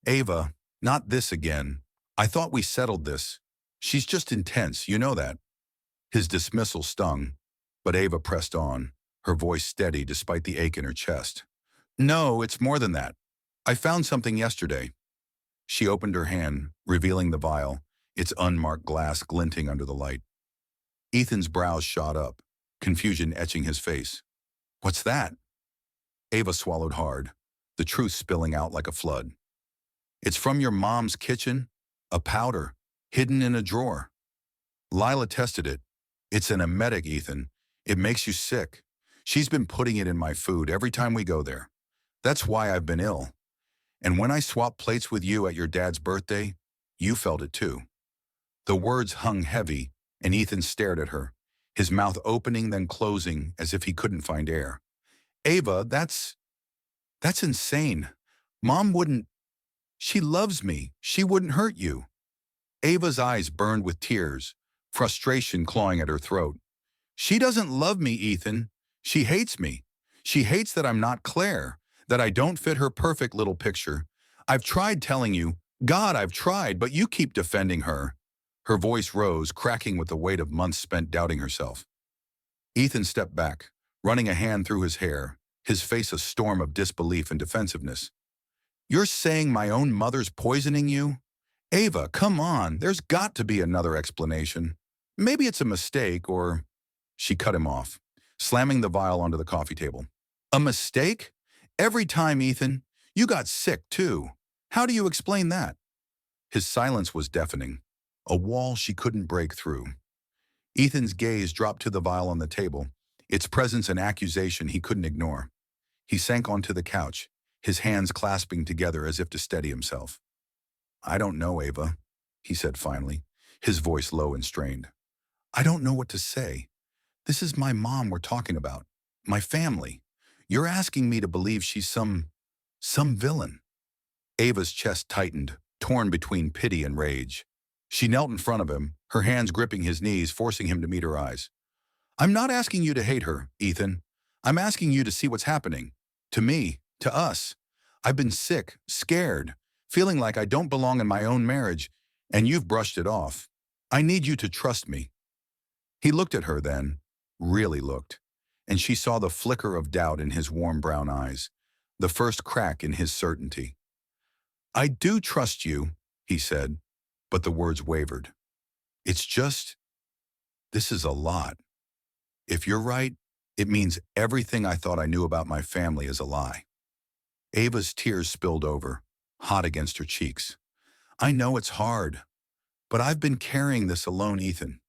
"Ava, not this again. I thought we settled this. She's just intense, you know that." His dismissal stung, but Ava pressed on, her voice steady despite the ache in her chest. "No, it's more than that. I found something yesterday." She opened her hand, revealing the vial, its unmarked glass glinting under the light. Ethan's brows shot up, confusion etching his face. "What's that?" Ava swallowed hard, the truth spilling out like a flood. "It's from your mom's kitchen, a powder, hidden in a drawer. Lila tested it. It's an emetic, Ethan. It makes you sick. She's been putting it in my food every time we go there. That's why I've been ill. And when I swapped plates with you at your dad's birthday, you felt it too." The words hung heavy, and Ethan stared at her, his mouth opening then closing as if he couldn't find air. "Ava, that's insane. Mom wouldn't. She loves me. She wouldn't hurt you." Ava's eyes burned with tears, frustration clawing at her throat. "She doesn't love me, Ethan. She hates me. She hates that I'm not Claire, that I don't fit her perfect little picture. I've tried telling you, God, I've tried, but you keep defending her." Her voice rose, cracking with the weight of months spent doubting herself. Ethan stepped back, running a hand through his hair, his face a storm of disbelief and defensiveness. "You're saying my own mother's poisoning you? Ava, come on, there's got to be another explanation. Maybe it's a mistake, or—" She cut him off, slamming the vial onto the coffee table. "A mistake? Every time, Ethan. You got sick, too. How do you explain that?" His silence was deafening, a wall she couldn't break through. Ethan's gaze dropped to the vial on the table, its presence an accusation he couldn't ignore. He sank onto the couch, his hands clasping together as if to steady himself. "I don't know, Ava," he said finally, his voice low and strained. "I don't know what to say. This is my mom we're talking about, my family. You're asking me to believe she's some villain. Ava's chest tightened, torn between pity and rage. She knelt in front of him, her hands gripping his knees, forcing him to meet her eyes. I'm not asking you to hate her, Ethan. I'm asking you to see what's happening. To me, to us. I've been sick, scared, feeling like I don't belong in my own marriage, and you've brushed it off. I need you to trust me. He looked at her then, really looked, and she saw the flicker of doubt in his warm brown eyes, the first crack in his certainty. I do trust you, he said, but the words wavered. It's just, this is a lot. If you're right, it means everything I thought I knew about my family is a lie. Ava's tears spilled over, hot against her cheeks. I know it's hard, but I've been carrying this alone, Ethan.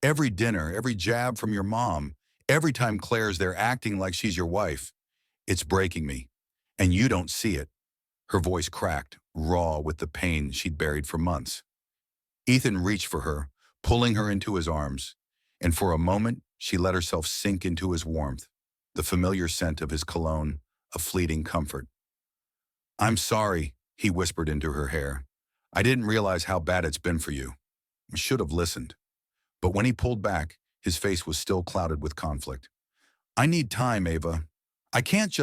Every dinner, every jab from your mom, every time Claire's there acting like she's your wife. It's breaking me, and you don't see it. Her voice cracked, raw with the pain she'd buried for months. Ethan reached for her, pulling her into his arms, and for a moment she let herself sink into his warmth, the familiar scent of his cologne, a fleeting comfort. I'm sorry, he whispered into her hair. I didn't realize how bad it's been for you. I should have listened. But when he pulled back, his face was still clouded with conflict. I need time, Ava. I can't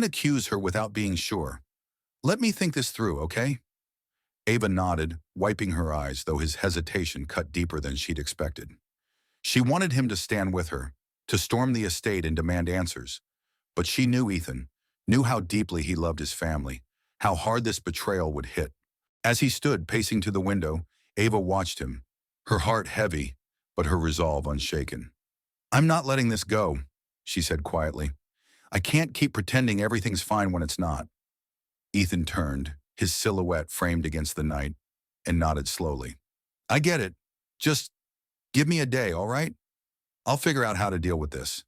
accuse her without being sure. Let me think this through, okay? Ava nodded, wiping her eyes, though his hesitation cut deeper than she'd expected. She wanted him to stand with her, to storm the estate and demand answers. But she knew Ethan, knew how deeply he loved his family, how hard this betrayal would hit. As he stood pacing to the window, Ava watched him, her heart heavy, but her resolve unshaken. I'm not letting this go, she said quietly. I can't keep pretending everything's fine when it's not. Ethan turned, his silhouette framed against the night, and nodded slowly. I get it. Just give me a day, all right? I'll figure out how to deal with this.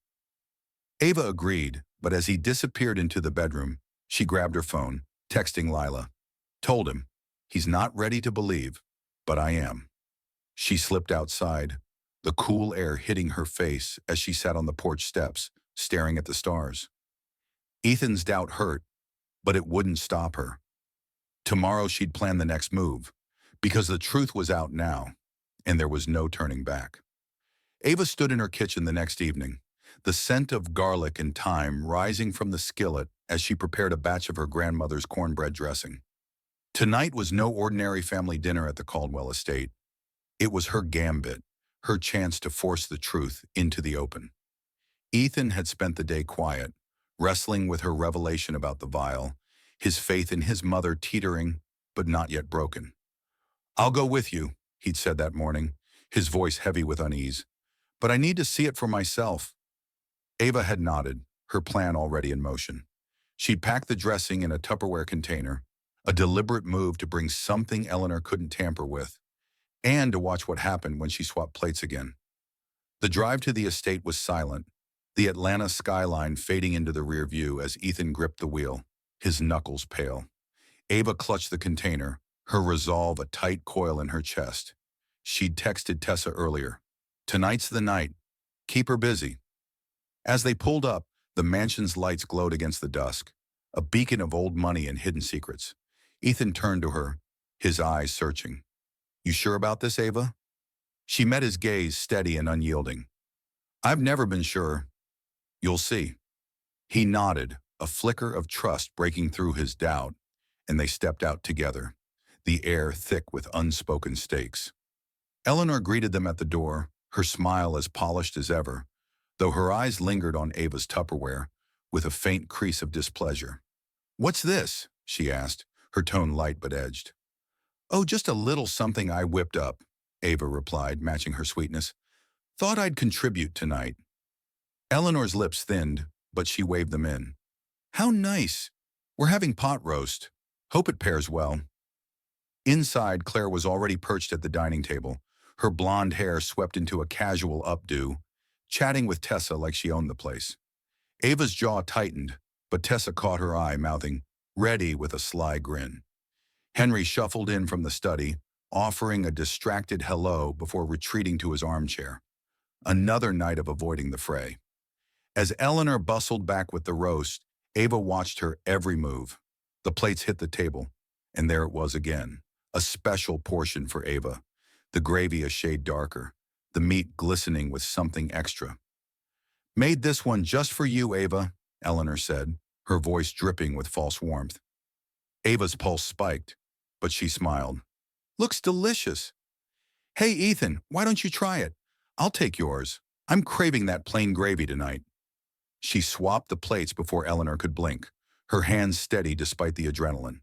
Ava agreed, but as he disappeared into the bedroom, she grabbed her phone, texting Lila. Told him, he's not ready to believe, but I am. She slipped outside, the cool air hitting her face as she sat on the porch steps, staring at the stars. Ethan's doubt hurt, but it wouldn't stop her. Tomorrow she'd plan the next move, because the truth was out now, and there was no turning back. Ava stood in her kitchen the next evening, the scent of garlic and thyme rising from the skillet as she prepared a batch of her grandmother's cornbread dressing. Tonight was no ordinary family dinner at the Caldwell estate. It was her gambit, her chance to force the truth into the open. Ethan had spent the day quiet, wrestling with her revelation about the vial, his faith in his mother teetering, but not yet broken. I'll go with you, he'd said that morning, his voice heavy with unease. But I need to see it for myself. Ava had nodded, her plan already in motion. She'd packed the dressing in a Tupperware container, a deliberate move to bring something Eleanor couldn't tamper with, and to watch what happened when she swapped plates again. The drive to the estate was silent, the Atlanta skyline fading into the rear view as Ethan gripped the wheel, his knuckles pale. Ava clutched the container, her resolve a tight coil in her chest. She'd texted Tessa earlier. Tonight's the night. Keep her busy. As they pulled up, the mansion's lights glowed against the dusk, a beacon of old money and hidden secrets. Ethan turned to her, his eyes searching. You sure about this, Ava? She met his gaze, steady and unyielding. I've never been sure. You'll see. He nodded, a flicker of trust breaking through his doubt, and they stepped out together, the air thick with unspoken stakes. Eleanor greeted them at the door, her smile as polished as ever, though her eyes lingered on Ava's Tupperware, with a faint crease of displeasure. What's this? She asked, her tone light but edged. Oh, just a little something I whipped up, Ava replied, matching her sweetness. Thought I'd contribute tonight. Eleanor's lips thinned, but she waved them in. How nice. We're having pot roast. Hope it pairs well. Inside, Claire was already perched at the dining table, her blonde hair swept into a casual updo, chatting with Tessa like she owned the place. Ava's jaw tightened, but Tessa caught her eye, mouthing, ready with a sly grin. Henry shuffled in from the study, offering a distracted hello before retreating to his armchair. Another night of avoiding the fray. As Eleanor bustled back with the roast, Ava watched her every move. The plates hit the table, and there it was again, a special portion for Ava, the gravy a shade darker, the meat glistening with something extra. "Made this one just for you, Ava," Eleanor said, her voice dripping with false warmth. Ava's pulse spiked, but she smiled. "Looks delicious. Hey, Ethan, why don't you try it? I'll take yours. I'm craving that plain gravy tonight." She swapped the plates before Eleanor could blink, her hands steady despite the adrenaline.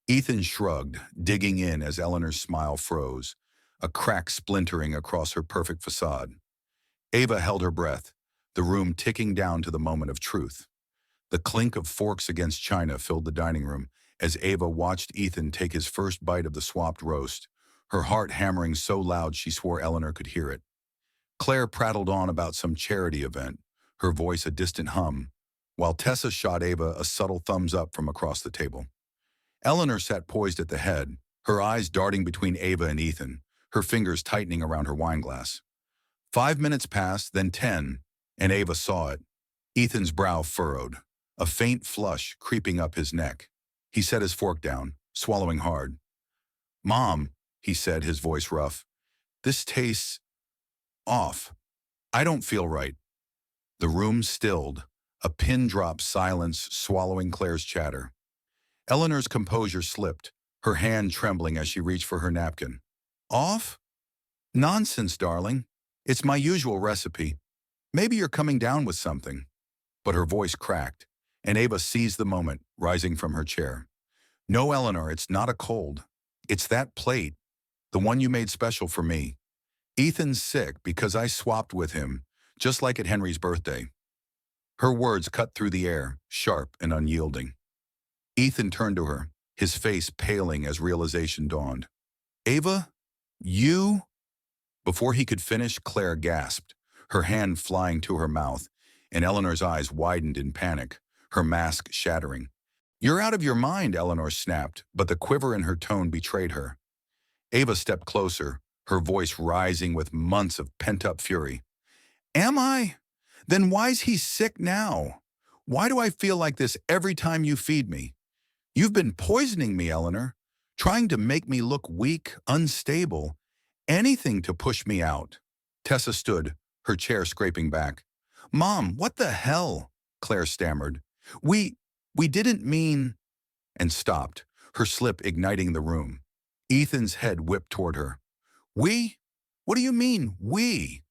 Ethan shrugged, digging in as Eleanor's smile froze, a crack splintering across her perfect facade. Ava held her breath, the room ticking down to the moment of truth. The clink of forks against china filled the dining room as Ava watched Ethan take his first bite of the swapped roast, her heart hammering so loud she swore Eleanor could hear it. Claire prattled on about some charity event, her voice a distant hum, while Tessa shot Ava a subtle thumbs up from across the table. Eleanor sat poised at the head, her eyes darting between Ava and Ethan, her fingers tightening around her wineglass. 5 minutes passed, then 10, and Ava saw it. Ethan's brow furrowed, a faint flush creeping up his neck. He set his fork down, swallowing hard. "Mom," he said, his voice rough, "this tastes off. I don't feel right." The room stilled, a pin-drop silence swallowing Claire's chatter. Eleanor's composure slipped, her hand trembling as she reached for her napkin. "Off? Nonsense, darling. It's my usual recipe. Maybe you're coming down with something." But her voice cracked, and Ava seized the moment, rising from her chair. "No, Eleanor, it's not a cold. It's that plate, the one you made special for me. Ethan's sick because I swapped with him, just like at Henry's birthday." Her words cut through the air, sharp and unyielding. Ethan turned to her, his face paling as realization dawned. "Ava, you?" Before he could finish, Claire gasped, her hand flying to her mouth, and Eleanor's eyes widened in panic, her mask shattering. "You're out of your mind," Eleanor snapped, but the quiver in her tone betrayed her. Ava stepped closer, her voice rising with months of pent-up fury. "Am I? Then why's he sick now? Why do I feel like this every time you feed me? You've been poisoning me, Eleanor, trying to make me look weak, unstable, anything to push me out." Tessa stood, her chair scraping back. "Mom, what the hell?" Claire stammered. We didn't mean—" and stopped, her slip igniting the room. Ethan's head whipped toward her. "We? What do you mean, we?"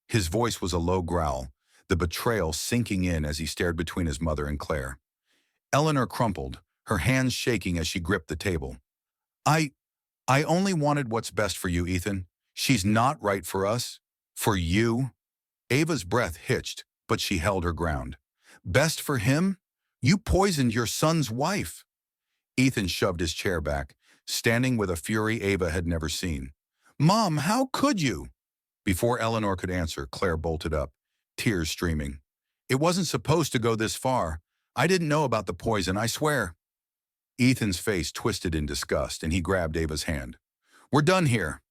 His voice was a low growl, the betrayal sinking in as he stared between his mother and Claire. Eleanor crumpled, her hands shaking as she gripped the table. I only wanted what's best for you, Ethan. She's not right for us. For you." Ava's breath hitched, but she held her ground. "Best for him? You poisoned your son's wife." Ethan shoved his chair back, standing with a fury Ava had never seen. "Mom, how could you?" Before Eleanor could answer, Claire bolted up, tears streaming. "It wasn't supposed to go this far. I didn't know about the poison, I swear." Ethan's face twisted in disgust, and he grabbed Ava's hand. "We're done here."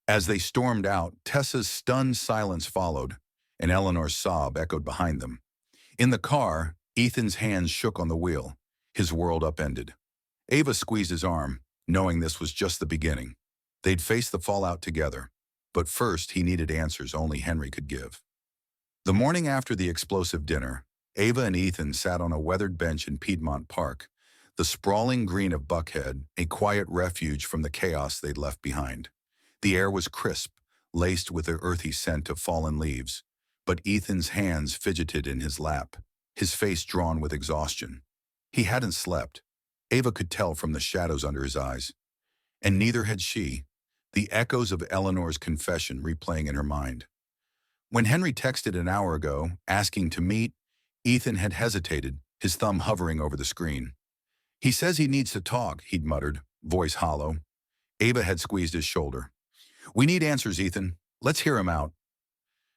As they stormed out, Tessa's stunned silence followed, and Eleanor's sob echoed behind them. In the car, Ethan's hands shook on the wheel, his world upended. Ava squeezed his arm, knowing this was just the beginning. They'd face the fallout together, but first he needed answers only Henry could give. The morning after the explosive dinner, Ava and Ethan sat on a weathered bench in Piedmont Park, the sprawling green of Buckhead, a quiet refuge from the chaos they'd left behind. The air was crisp, laced with the earthy scent of fallen leaves, but Ethan's hands fidgeted in his lap, his face drawn with exhaustion. He hadn't slept. Ava could tell from the shadows under his eyes. And neither had she, the echoes of Eleanor's confession replaying in her mind. When Henry texted an hour ago, asking to meet, Ethan had hesitated, his thumb hovering over the screen. "He says he needs to talk," he'd muttered, voice hollow. Ava had squeezed his shoulder. "We need answers, Ethan. Let's hear him out."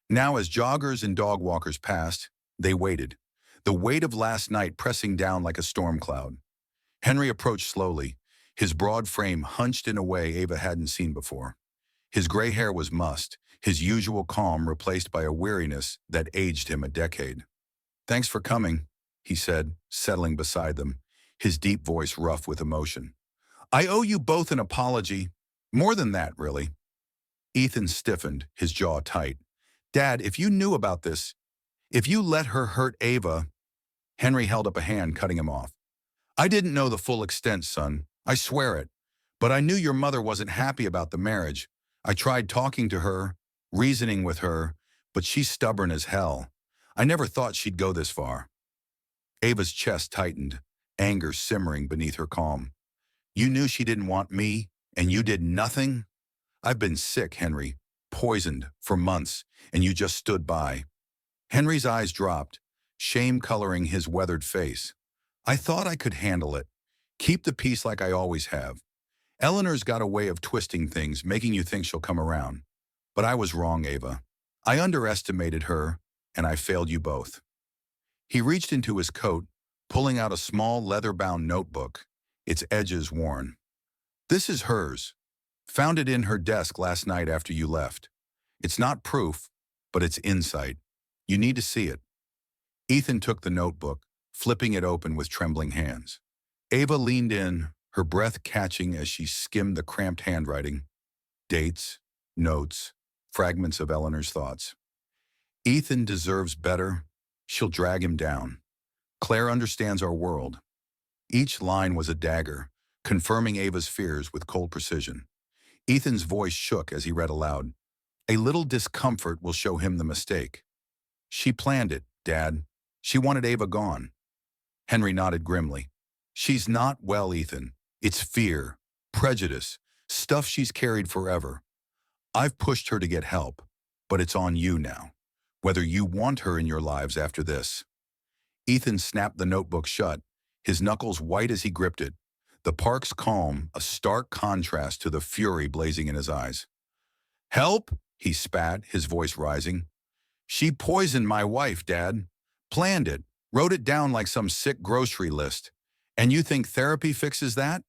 Now, as joggers and dog walkers passed, they waited, the weight of last night pressing down like a storm cloud. Henry approached slowly, his broad frame hunched in a way Ava hadn't seen before. His gray hair was mussed, his usual calm replaced by a weariness that aged him a decade. Thanks for coming, he said, settling beside them, his deep voice rough with emotion. I owe you both an apology. More than that, really. Ethan stiffened, his jaw tight. Dad, if you knew about this, if you let her hurt Ava. Henry held up a hand, cutting him off. I didn't know the full extent, son. I swear it. But I knew your mother wasn't happy about the marriage. I tried talking to her, reasoning with her, but she's stubborn as hell. I never thought she'd go this far. Ava's chest tightened, anger simmering beneath her calm. You knew she didn't want me, and you did nothing? I've been sick, Henry, poisoned for months, and you just stood by. Henry's eyes dropped, shame coloring his weathered face. I thought I could handle it. Keep the peace like I always have. Eleanor's got a way of twisting things, making you think she'll come around. But I was wrong, Ava. I underestimated her, and I failed you both. He reached into his coat, pulling out a small leather-bound notebook, its edges worn. This is hers. Found it in her desk last night after you left. It's not proof, but it's insight. You need to see it. Ethan took the notebook, flipping it open with trembling hands. Ava leaned in, her breath catching as she skimmed the cramped handwriting. Dates, notes, fragments of Eleanor's thoughts. Ethan deserves better. She'll drag him down. Claire understands our world. Each line was a dagger, confirming Ava's fears with cold precision. Ethan's voice shook as he read aloud. A little discomfort will show him the mistake. She planned it, Dad. She wanted Ava gone. Henry nodded grimly. She's not well, Ethan. It's fear, prejudice, stuff she's carried forever. I've pushed her to get help, but it's on you now, whether you want her in your lives after this. Ethan snapped the notebook shut, his knuckles white as he gripped it, the park's calm a stark contrast to the fury blazing in his eyes. Help? He spat, his voice rising. She poisoned my wife, Dad. Planned it, wrote it down like some sick grocery list. And you think therapy fixes that?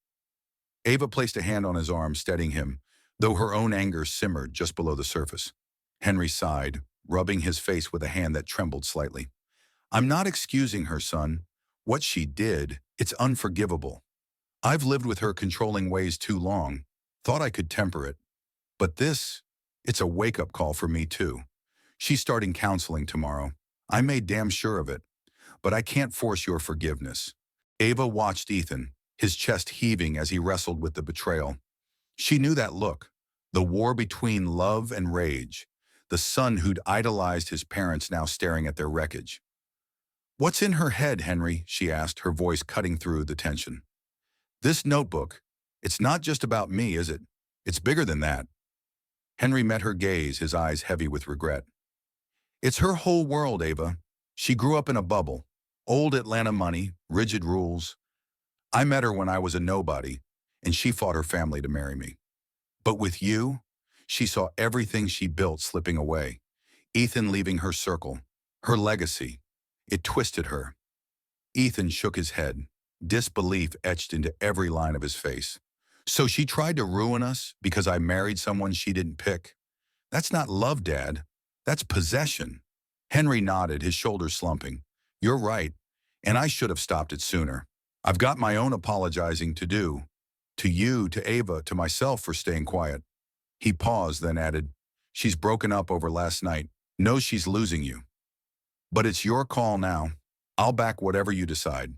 Ava placed a hand on his arm, steadying him, though her own anger simmered just below the surface. Henry sighed, rubbing his face with a hand that trembled slightly. I'm not excusing her, son. What she did, it's unforgivable. I've lived with her controlling ways too long, thought I could temper it. But this, it's a wake-up call for me too. She's starting counseling tomorrow. I made damn sure of it. But I can't force your forgiveness. Ava watched Ethan, his chest heaving as he wrestled with the betrayal. She knew that look, the war between love and rage, the son who'd idolized his parents now staring at their wreckage. What's in her head, Henry? She asked, her voice cutting through the tension. This notebook, it's not just about me, is it? It's bigger than that. Henry met her gaze, his eyes heavy with regret. It's her whole world, Ava. She grew up in a bubble. Old Atlanta money, rigid rules. I met her when I was a nobody, and she fought her family to marry me. But with you, she saw everything she built slipping away. Ethan leaving her circle, her legacy. It twisted her. Ethan shook his head, disbelief etched into every line of his face. So she tried to ruin us because I married someone she didn't pick? That's not love, Dad. That's possession. Henry nodded, his shoulders slumping. You're right, and I should have stopped it sooner. I've got my own apologizing to do. To you, to Ava, to myself for staying quiet. He paused, then added, She's broken up over last night, knows she's losing you. But it's your call now. I'll back whatever you decide.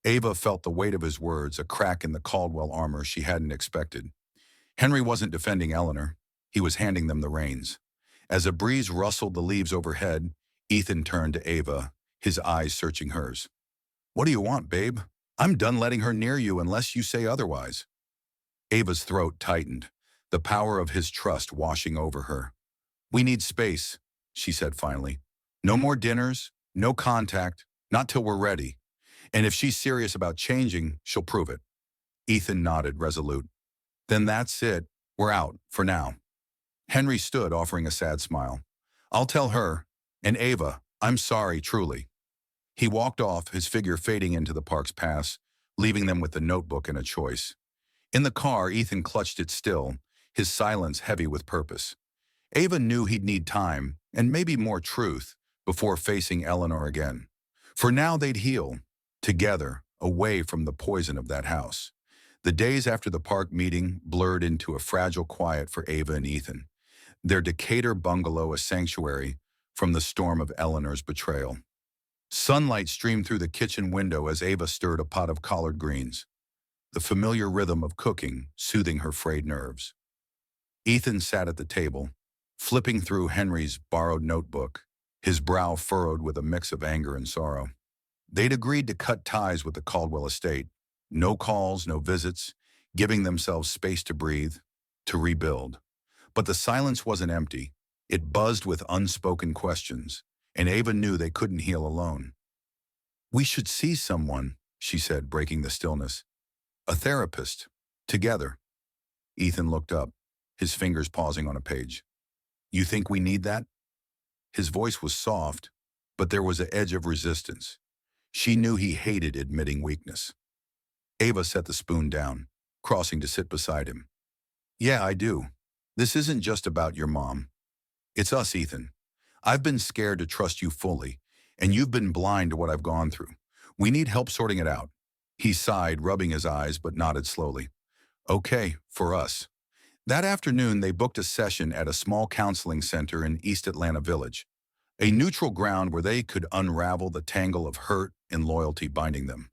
Ava felt the weight of his words, a crack in the Caldwell armor she hadn't expected. Henry wasn't defending Eleanor. He was handing them the reins. As a breeze rustled the leaves overhead, Ethan turned to Ava, his eyes searching hers. What do you want, babe? I'm done letting her near you unless you say otherwise. Ava's throat tightened, the power of his trust washing over her. We need space, she said finally. No more dinners, no contact, not till we're ready. And if she's serious about changing, she'll prove it. Ethan nodded, resolute. Then that's it. We're out, for now. Henry stood, offering a sad smile. I'll tell her. And Ava, I'm sorry, truly. He walked off, his figure fading into the park's pass, leaving them with the notebook and a choice. In the car, Ethan clutched it still, his silence heavy with purpose. Ava knew he'd need time, and maybe more truth, before facing Eleanor again. For now they'd heal, together, away from the poison of that house. The days after the park meeting blurred into a fragile quiet for Ava and Ethan, their Decatur bungalow a sanctuary from the storm of Eleanor's betrayal. Sunlight streamed through the kitchen window as Ava stirred a pot of collard greens, the familiar rhythm of cooking soothing her frayed nerves. Ethan sat at the table, flipping through Henry's borrowed notebook, his brow furrowed with a mix of anger and sorrow. They'd agreed to cut ties with the Caldwell estate. No calls, no visits, giving themselves space to breathe, to rebuild. But the silence wasn't empty. It buzzed with unspoken questions, and Ava knew they couldn't heal alone. "We should see someone," she said, breaking the stillness. "A therapist. Together." Ethan looked up, his fingers pausing on a page. "You think we need that?" His voice was soft, but there was an edge of resistance. She knew he hated admitting weakness. Ava set the spoon down, crossing to sit beside him. "Yeah, I do. This isn't just about your mom. It's us, Ethan. I've been scared to trust you fully, and you've been blind to what I've gone through. We need help sorting it out." He sighed, rubbing his eyes, but nodded slowly. "Okay, for us." That afternoon, they booked a session at a small counseling center in East Atlanta Village, a neutral ground where they could unravel the tangle of hurt and loyalty binding them.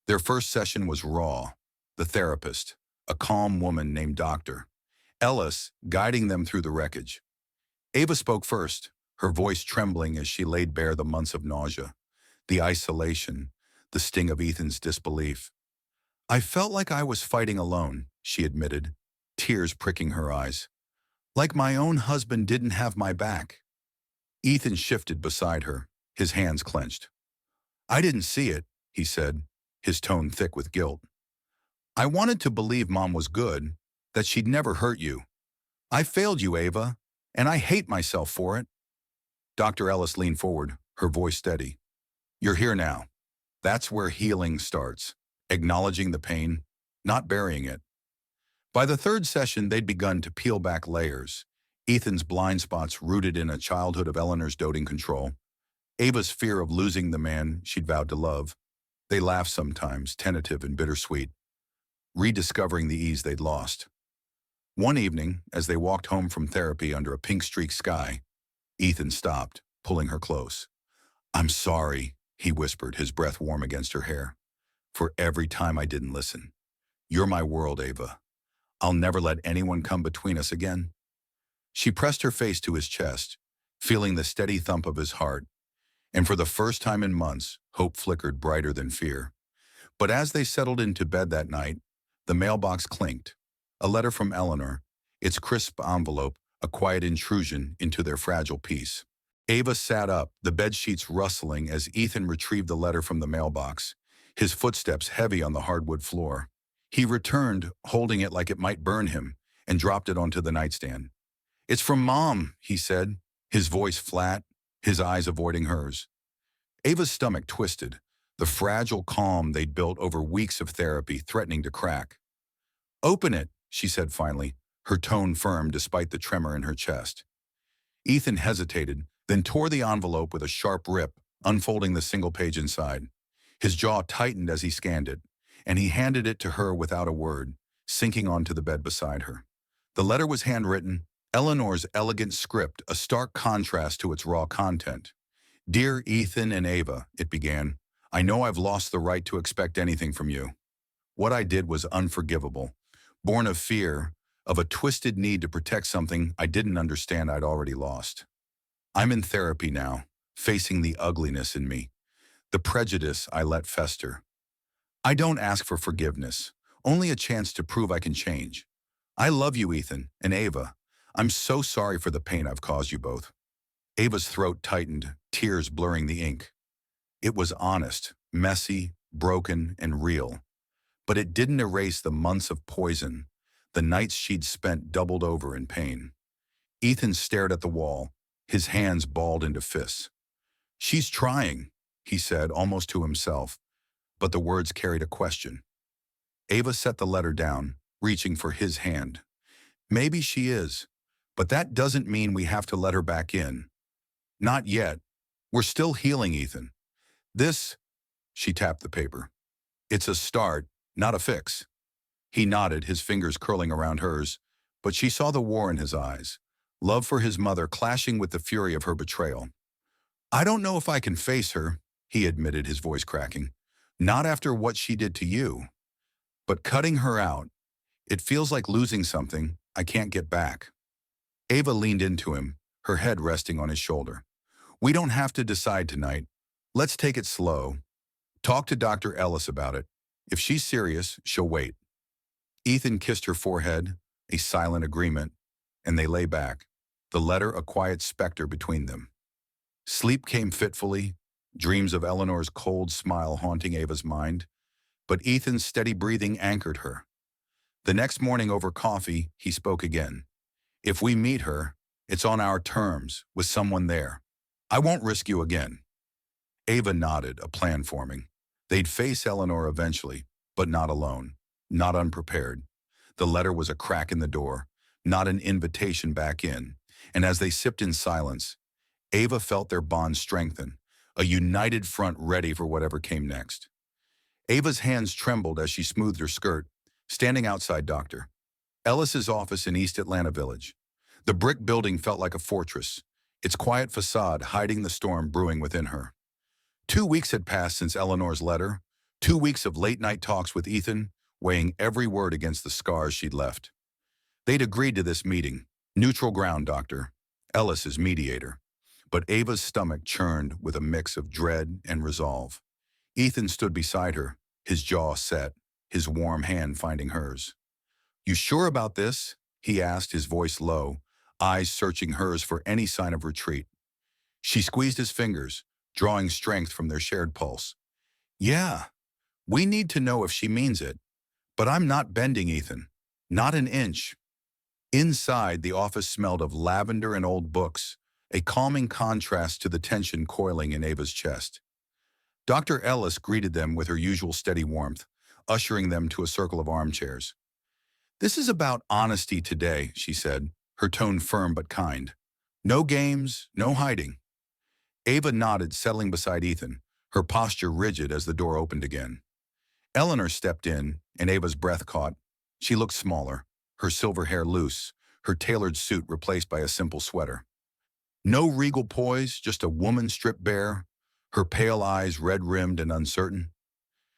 Their first session was raw. The therapist, a calm woman named Dr. Ellis, guiding them through the wreckage. Ava spoke first, her voice trembling as she laid bare the months of nausea, the isolation, the sting of Ethan's disbelief. "I felt like I was fighting alone," she admitted, tears pricking her eyes. "Like my own husband didn't have my back." Ethan shifted beside her, his hands clenched. "I didn't see it," he said, his tone thick with guilt. "I wanted to believe Mom was good, that she'd never hurt you. I failed you, Ava, and I hate myself for it." Dr. Ellis leaned forward, her voice steady. "You're here now. That's where healing starts, acknowledging the pain, not burying it." By the third session, they'd begun to peel back layers. Ethan's blind spots rooted in a childhood of Eleanor's doting control, Ava's fear of losing the man she'd vowed to love. They laughed sometimes, tentative and bittersweet, rediscovering the ease they'd lost. One evening, as they walked home from therapy under a pink-streaked sky, Ethan stopped, pulling her close. "I'm sorry," he whispered, his breath warm against her hair, "for every time I didn't listen. You're my world, Ava. I'll never let anyone come between us again." She pressed her face to his chest, feeling the steady thump of his heart, and for the first time in months, hope flickered brighter than fear. But as they settled into bed that night, the mailbox clinked. A letter from Eleanor, its crisp envelope a quiet intrusion into their fragile peace. Ava sat up, the bedsheets rustling as Ethan retrieved the letter from the mailbox, his footsteps heavy on the hardwood floor. He returned, holding it like it might burn him, and dropped it onto the nightstand. "It's from Mom," he said, his voice flat, his eyes avoiding hers. Ava's stomach twisted, the fragile calm they'd built over weeks of therapy threatening to crack. "Open it," she said finally, her tone firm despite the tremor in her chest. Ethan hesitated, then tore the envelope with a sharp rip, unfolding the single page inside. His jaw tightened as he scanned it, and he handed it to her without a word, sinking onto the bed beside her. The letter was handwritten, Eleanor's elegant script, a stark contrast to its raw content. "Dear Ethan and Ava," it began, "I know I've lost the right to expect anything from you. What I did was unforgivable, born of fear, of a twisted need to protect something I didn't understand I'd already lost. I'm in therapy now, facing the ugliness in me, the prejudice I let fester. I don't ask for forgiveness, only a chance to prove I can change. I love you, Ethan, and Ava. I'm so sorry for the pain I've caused you both." Ava's throat tightened, tears blurring the ink. It was honest, messy, broken, and real. But it didn't erase the months of poison, the nights she'd spent doubled over in pain. Ethan stared at the wall, his hands balled into fists. "She's trying," he said, almost to himself, but the words carried a question. Ava set the letter down, reaching for his hand. "Maybe she is, but that doesn't mean we have to let her back in. Not yet. We're still healing, Ethan. This, she tapped the paper. It's a start, not a fix. He nodded, his fingers curling around hers, but she saw the war in his eyes, love for his mother clashing with the fury of her betrayal. I don't know if I can face her, he admitted, his voice cracking. Not after what she did to you. But cutting her out, it feels like losing something I can't get back. Ava leaned into him, her head resting on his shoulder. We don't have to decide tonight. Let's take it slow. Talk to Dr. Ellis about it. If she's serious, she'll wait. Ethan kissed her forehead, a silent agreement, and they lay back, the letter a quiet specter between them. Sleep came fitfully, dreams of Eleanor's cold smile haunting Ava's mind, but Ethan's steady breathing anchored her. The next morning over coffee, he spoke again. If we meet her, it's on our terms, with someone there. I won't risk you again. Ava nodded, a plan forming. They'd face Eleanor eventually, but not alone, not unprepared. The letter was a crack in the door, not an invitation back in, and as they sipped in silence, Ava felt their bond strengthen, a united front ready for whatever came next. Ava's hands trembled as she smoothed her skirt, standing outside Dr. Ellis's office in East Atlanta Village. The brick building felt like a fortress, its quiet facade hiding the storm brewing within her. 2 weeks had passed since Eleanor's letter, 2 weeks of late-night talks with Ethan, weighing every word against the scars she'd left. They'd agreed to this meeting, neutral ground, Dr. Ellis is mediator. But Ava's stomach churned with a mix of dread and resolve. Ethan stood beside her, his jaw set, his warm hand finding hers. You sure about this? He asked, his voice low, eyes searching hers for any sign of retreat. She squeezed his fingers, drawing strength from their shared pulse. Yeah, we need to know if she means it. But I'm not bending, Ethan. Not an inch. Inside, the office smelled of lavender and old books, a calming contrast to the tension coiling in Ava's chest. Dr. Ellis greeted them with her usual steady warmth, ushering them to a circle of armchairs. This is about honesty today, she said, her tone firm but kind. No games, no hiding. Ava nodded, settling beside Ethan, her posture rigid as the door opened again. Eleanor stepped in, and Ava's breath caught. She looked smaller, her silver hair loose, her tailored suit replaced by a simple sweater. No regal poise, just a woman stripped bare, her pale eyes red-rimmed and uncertain.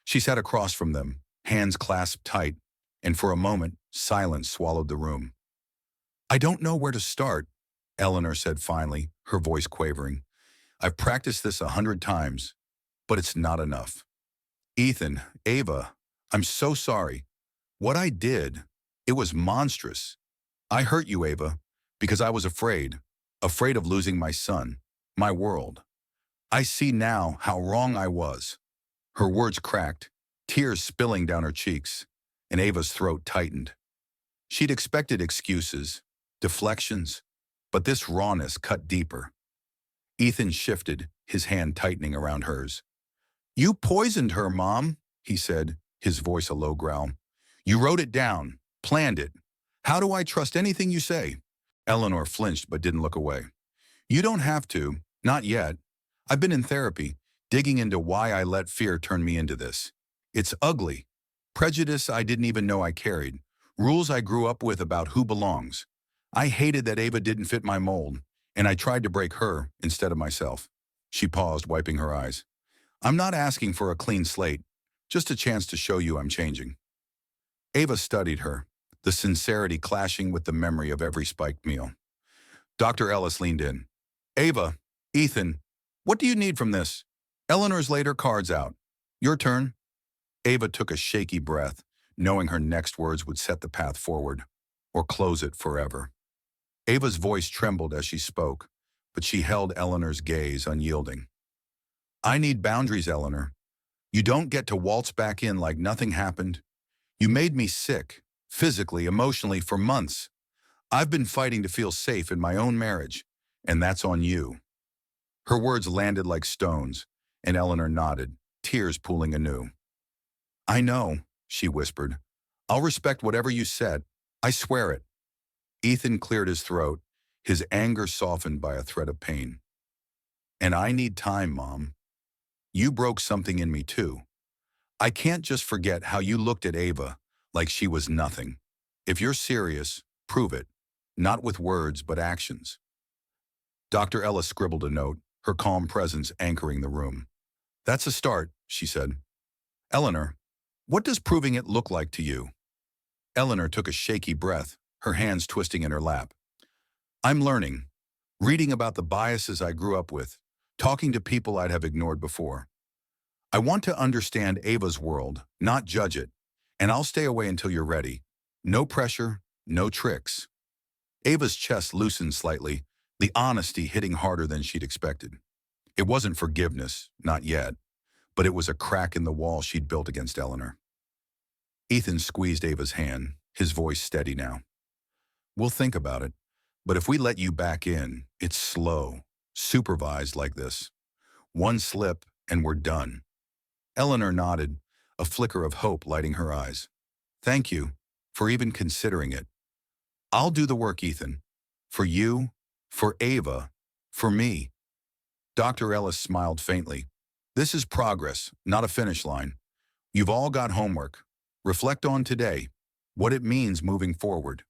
She sat across from them, hands clasped tight, and for a moment, silence swallowed the room. I don't know where to start, Eleanor said finally, her voice quavering. I've practiced this 100 times, but it's not enough. Ethan, Ava, I'm so sorry. What I did, it was monstrous. I hurt you, Ava, because I was afraid of losing my son, my world. I see now how wrong I was. Her words cracked, tears spilling down her cheeks, and Ava's throat tightened. She'd expected excuses, deflections, but this rawness cut deeper. Ethan shifted, his hand tightening around hers. You poisoned her, Mom, he said, his voice a low growl. You wrote it down, planned it. How do I trust anything you say? Eleanor flinched but didn't look away. You don't have to, not yet. I've been in therapy, digging into why I let fear turn me into this. It's ugly. Prejudice I didn't even know I carried. Rules I grew up with about who belongs. I hated that Ava didn't fit my mold, and I tried to break her instead of myself. She paused, wiping her eyes. I'm not asking for a clean slate, just a chance to show you I'm changing. Ava studied her, the sincerity clashing with the memory of every spiked meal. Dr. Ellis leaned in. Ava, Ethan, what do you need from this? Eleanor's laid her cards out. Your turn. Ava took a shaky breath, knowing her next words would set the path forward, or close it forever. Ava's voice trembled as she spoke, but she held Eleanor's gaze unyielding. I need boundaries, Eleanor. You don't get to waltz back in like nothing happened. You made me sick, physically, emotionally, for months. I've been fighting to feel safe in my own marriage, and that's on you. Her words landed like stones, and Eleanor nodded, tears pooling anew. I know, she whispered. I'll respect whatever you said. I swear it. Ethan cleared his throat, his anger softened by a thread of pain. And I need time, Mom. You broke something in me too. I can't just forget how you looked at Ava like she was nothing. If you're serious, prove it. Not with words, but actions. Dr. Ellis scribbled a note, her calm presence anchoring the room. That's a start, she said. Eleanor, what does proving it look like to you? Eleanor took a shaky breath, her hands twisting in her lap. I'm learning, reading about the biases I grew up with, talking to people I'd have ignored before. I want to understand Ava's world, not judge it, and I'll stay away until you're ready. No pressure, no tricks. Ava's chest loosened slightly, the honesty hitting harder than she'd expected. It wasn't forgiveness, not yet, but it was a crack in the wall she'd built against Eleanor. Ethan squeezed Ava's hand, his voice steady now. We'll think about it, but if we let you back in, it's slow, supervised like this. One slip, and we're done. Eleanor nodded, a flicker of hope lighting her eyes. Thank you for even considering it. I'll do the work, Ethan. For you, for Ava, for me. Dr. Ellis smiled faintly. This is progress, not a finish line. You've all got homework. Reflect on today, what it means moving forward.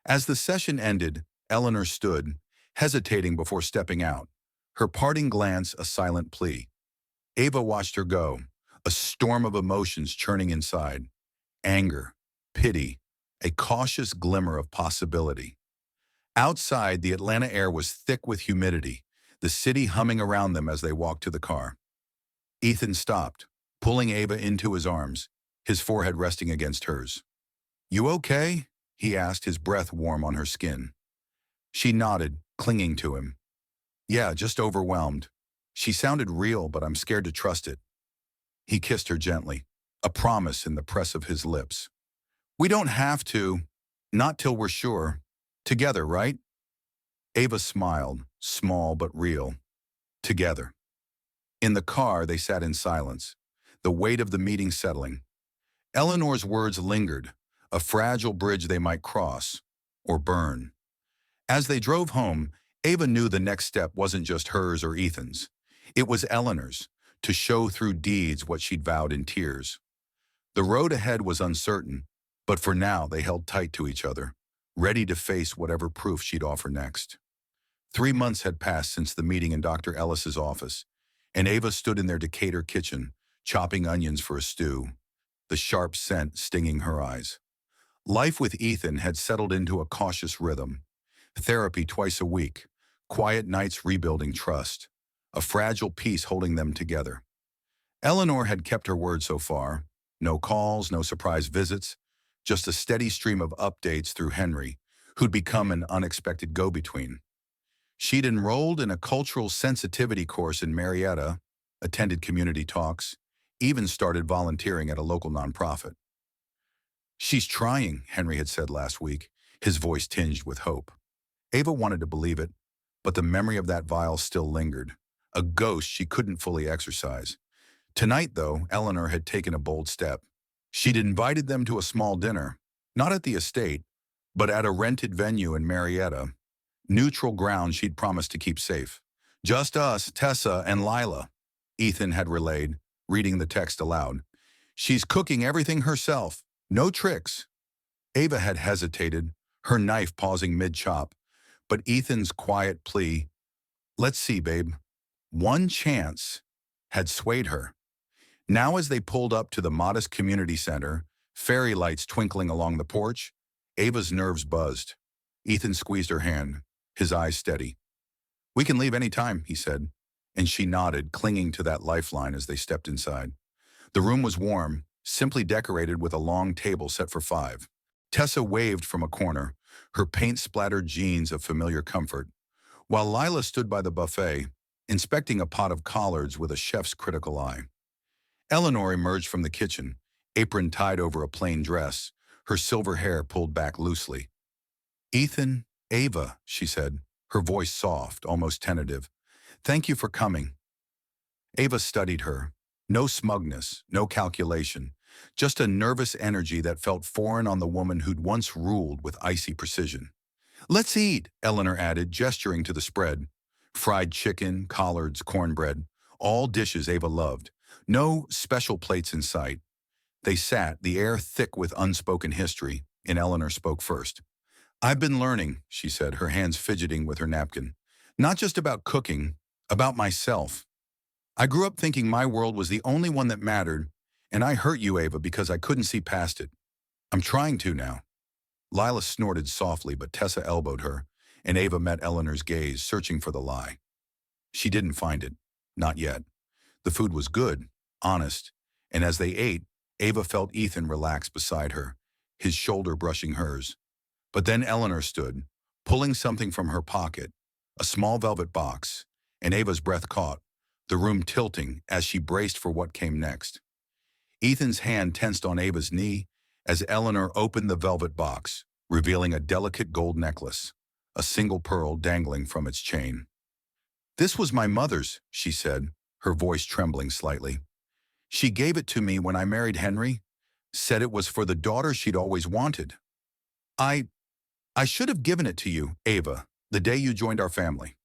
As the session ended, Eleanor stood, hesitating before stepping out, her parting glance a silent plea. Ava watched her go, a storm of emotions churning inside. Anger, pity, a cautious glimmer of possibility. Outside, the Atlanta air was thick with humidity, the city humming around them as they walked to the car. Ethan stopped, pulling Ava into his arms, his forehead resting against hers. You okay? He asked, his breath warm on her skin. She nodded, clinging to him. Yeah, just overwhelmed. She sounded real, but I'm scared to trust it. He kissed her gently, a promise in the press of his lips. We don't have to, not till we're sure. Together, right? Ava smiled, small but real. Together. In the car, they sat in silence, the weight of the meeting settling. Eleanor's words lingered, a fragile bridge they might cross, or burn. As they drove home, Ava knew the next step wasn't just hers or Ethan's. It was Eleanor's, to show through deeds what she'd vowed in tears. The road ahead was uncertain, but for now they held tight to each other, ready to face whatever proof she'd offer next. 3 months had passed since the meeting in Dr. Ellis's office, and Ava stood in their Decatur kitchen, chopping onions for a stew, the sharp scent stinging her eyes. Life with Ethan had settled into a cautious rhythm. Therapy twice a week, quiet nights rebuilding trust, a fragile peace holding them together. Eleanor had kept her word so far. No calls, no surprise visits, just a steady stream of updates through Henry, who'd become an unexpected go-between. She'd enrolled in a cultural sensitivity course in Marietta, attended community talks, even started volunteering at a local nonprofit. She's trying, Henry had said last week, his voice tinged with hope. Ava wanted to believe it, but the memory of that vial still lingered, a ghost she couldn't fully exorcise. Tonight, though, Eleanor had taken a bold step. She'd invited them to a small dinner, not at the estate, but at a rented venue in Marietta, neutral ground she'd promised to keep safe. Just us, Tessa, and Lila, Ethan had relayed, reading the text aloud. She's cooking everything herself, no tricks. Ava had hesitated, her knife pausing mid-chop, but Ethan's quiet plea, let's see, babe, one chance, had swayed her. Now as they pulled up to the modest community center, fairy lights twinkling along the porch, Ava's nerves buzzed. Ethan squeezed her hand, his eyes steady. We can leave any time, he said, and she nodded, clinging to that lifeline as they stepped inside. The room was warm, simply decorated with a long table set for 5. Tessa waved from a corner, her paint-splattered jeans of familiar comfort, while Lila stood by the buffet, inspecting a pot of collards with a chef's critical eye. Eleanor emerged from the kitchen, apron tied over a plain dress, her silver hair pulled back loosely. Ethan, Ava, she said, her voice soft, almost tentative. Thank you for coming. Ava studied her. No smugness, no calculation, just a nervous energy that felt foreign on the woman who'd once ruled with icy precision. Let's eat, Eleanor added, gesturing to the spread. Fried chicken, collards, cornbread, all dishes Ava loved. No special plates in sight. They sat, the air thick with unspoken history, and Eleanor spoke first. "I've been learning," she said, her hands fidgeting with her napkin. "Not just about cooking, about myself. I grew up thinking my world was the only one that mattered, and I hurt you, Ava, because I couldn't see past it. I'm trying to now." Lila snorted softly, but Tessa elbowed her, and Ava met Eleanor's gaze, searching for the lie. She didn't find it. Not yet. The food was good, honest, and as they ate, Ava felt Ethan relax beside her, his shoulder brushing hers. But then Eleanor stood, pulling something from her pocket, a small velvet box, and Ava's breath caught, the room tilting as she braced for what came next. Ethan's hand tensed on Ava's knee as Eleanor opened the velvet box, revealing a delicate gold necklace, a single pearl dangling from its chain. "This was my mother's," she said, her voice trembling slightly. "She gave it to me when I married Henry, said it was for the daughter she'd always wanted. I I should have given it to you, Ava, the day you joined our family."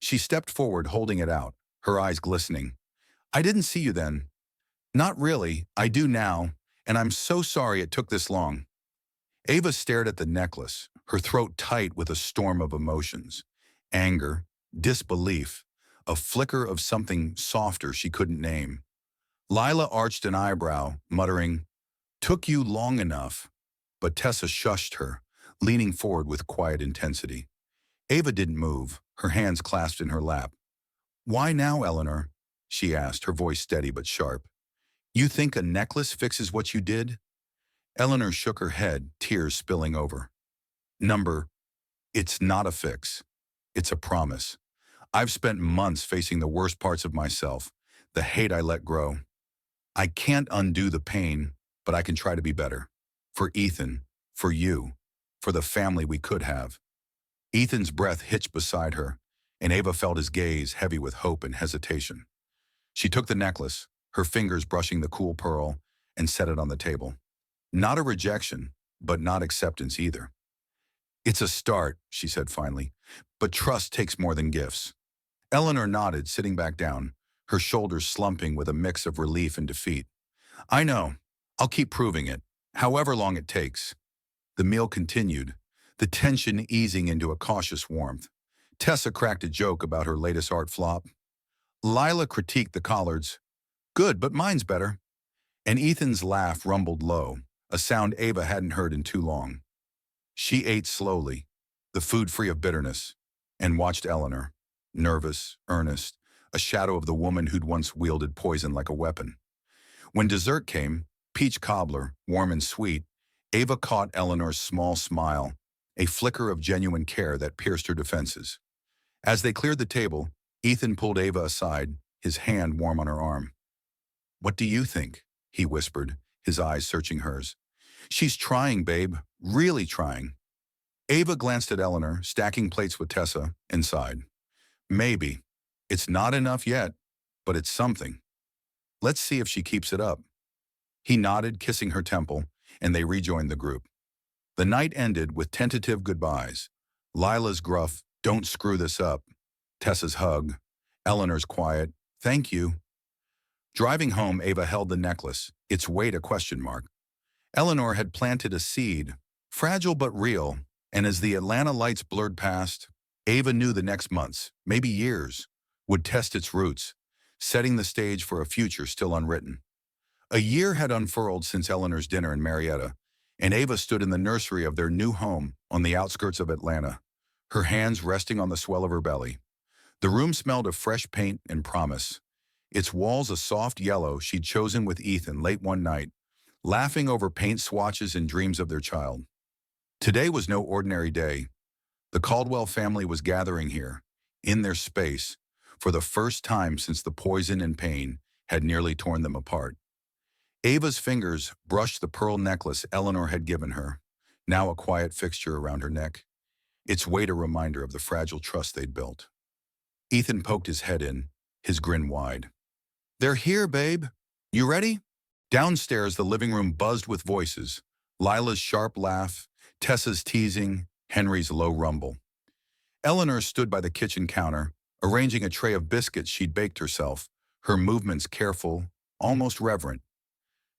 She stepped forward, holding it out, her eyes glistening. "I didn't see you then." "Not really, I do now, and I'm so sorry it took this long." Ava stared at the necklace, her throat tight with a storm of emotions. Anger, disbelief, a flicker of something softer she couldn't name. Lila arched an eyebrow, muttering, "Took you long enough." But Tessa shushed her, leaning forward with quiet intensity. Ava didn't move, her hands clasped in her lap. "Why now, Eleanor?" she asked, her voice steady but sharp. "You think a necklace fixes what you did?" Eleanor shook her head, tears spilling over. It's not a fix. It's a promise. I've spent months facing the worst parts of myself, the hate I let grow. I can't undo the pain, but I can try to be better. For Ethan, for you, for the family we could have." Ethan's breath hitched beside her, and Ava felt his gaze heavy with hope and hesitation. She took the necklace, her fingers brushing the cool pearl, and set it on the table. Not a rejection, but not acceptance either. "It's a start," she said finally, "but trust takes more than gifts." Eleanor nodded, sitting back down, her shoulders slumping with a mix of relief and defeat. "I know. I'll keep proving it, however long it takes." The meal continued, the tension easing into a cautious warmth. Tessa cracked a joke about her latest art flop. Lila critiqued the collards. "Good, but mine's better." And Ethan's laugh rumbled low, a sound Ava hadn't heard in too long. She ate slowly, the food free of bitterness, and watched Eleanor, nervous, earnest, a shadow of the woman who'd once wielded poison like a weapon. When dessert came, peach cobbler, warm and sweet, Ava caught Eleanor's small smile, a flicker of genuine care that pierced her defenses. As they cleared the table, Ethan pulled Ava aside, his hand warm on her arm. "What do you think?" he whispered, his eyes searching hers. "She's trying, babe, really trying." Ava glanced at Eleanor, stacking plates with Tessa, and sighed. "Maybe. It's not enough yet, but it's something. Let's see if she keeps it up." He nodded, kissing her temple, and they rejoined the group. The night ended with tentative goodbyes. Lila's gruff, "Don't screw this up." Tessa's hug. Eleanor's quiet, "Thank you." Driving home, Ava held the necklace, its weight a question mark. Eleanor had planted a seed, fragile but real, and as the Atlanta lights blurred past, Ava knew the next months, maybe years, would test its roots, setting the stage for a future still unwritten. A year had unfurled since Eleanor's dinner in Marietta, and Ava stood in the nursery of their new home on the outskirts of Atlanta, her hands resting on the swell of her belly. The room smelled of fresh paint and promise, its walls a soft yellow she'd chosen with Ethan late one night, laughing over paint swatches and dreams of their child. Today was no ordinary day. The Caldwell family was gathering here, in their space, for the first time since the poison and pain had nearly torn them apart. Ava's fingers brushed the pearl necklace Eleanor had given her, now a quiet fixture around her neck, its weight a reminder of the fragile trust they'd built. Ethan poked his head in, his grin wide. "They're here, babe. You ready?" Downstairs, the living room buzzed with voices, Lila's sharp laugh, Tessa's teasing, Henry's low rumble. Eleanor stood by the kitchen counter, arranging a tray of biscuits she'd baked herself, her movements careful, almost reverent.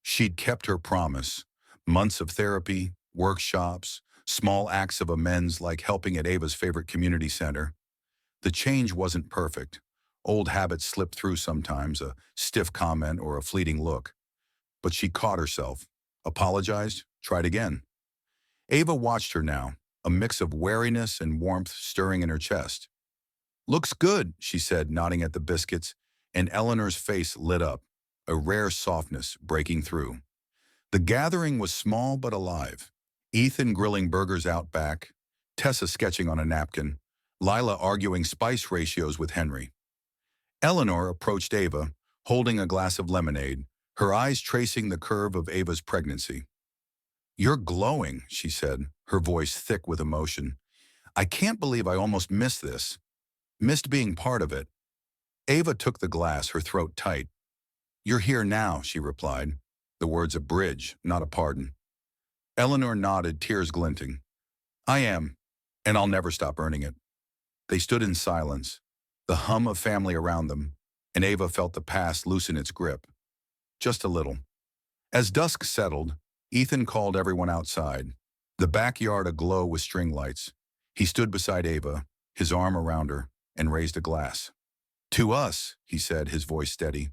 She'd kept her promise. Months of therapy, workshops, small acts of amends like helping at Ava's favorite community center. The change wasn't perfect. Old habits slipped through sometimes, a stiff comment or a fleeting look. But she caught herself, apologized, tried again. Ava watched her now, a mix of wariness and warmth stirring in her chest. "Looks good," she said, nodding at the biscuits, and Eleanor's face lit up, a rare softness breaking through. The gathering was small but alive. Ethan grilling burgers out back, Tessa sketching on a napkin, Lila arguing spice ratios with Henry. Eleanor approached Ava, holding a glass of lemonade, her eyes tracing the curve of Ava's pregnancy. "You're glowing," she said, her voice thick with emotion. "I can't believe I almost missed this. Missed being part of it." Ava took the glass, her throat tight. "You're here now," she replied, the words a bridge, not a pardon. Eleanor nodded, tears glinting. "I am, and I'll never stop earning it." They stood in silence, the hum of family around them, and Ava felt the past loosen its grip. Just a little. As dusk settled, Ethan called everyone outside, the backyard aglow with string lights. He stood beside Ava, his arm around her, and raised a glass. "To us," he said, his voice steady.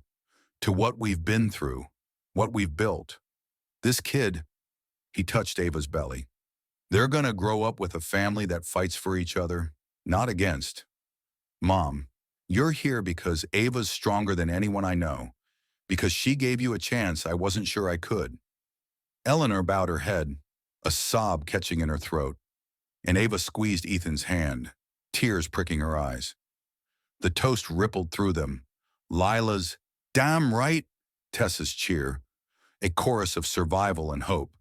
"To what we've been through, what we've built. This kid," he touched Ava's belly. "They're gonna grow up with a family that fights for each other, not against. Mom, you're here because Ava's stronger than anyone I know, because she gave you a chance I wasn't sure I could." Eleanor bowed her head, a sob catching in her throat, and Ava squeezed Ethan's hand, tears pricking her eyes. The toast rippled through them. Lila's "damn right," Tessa's cheer, a chorus of survival and hope.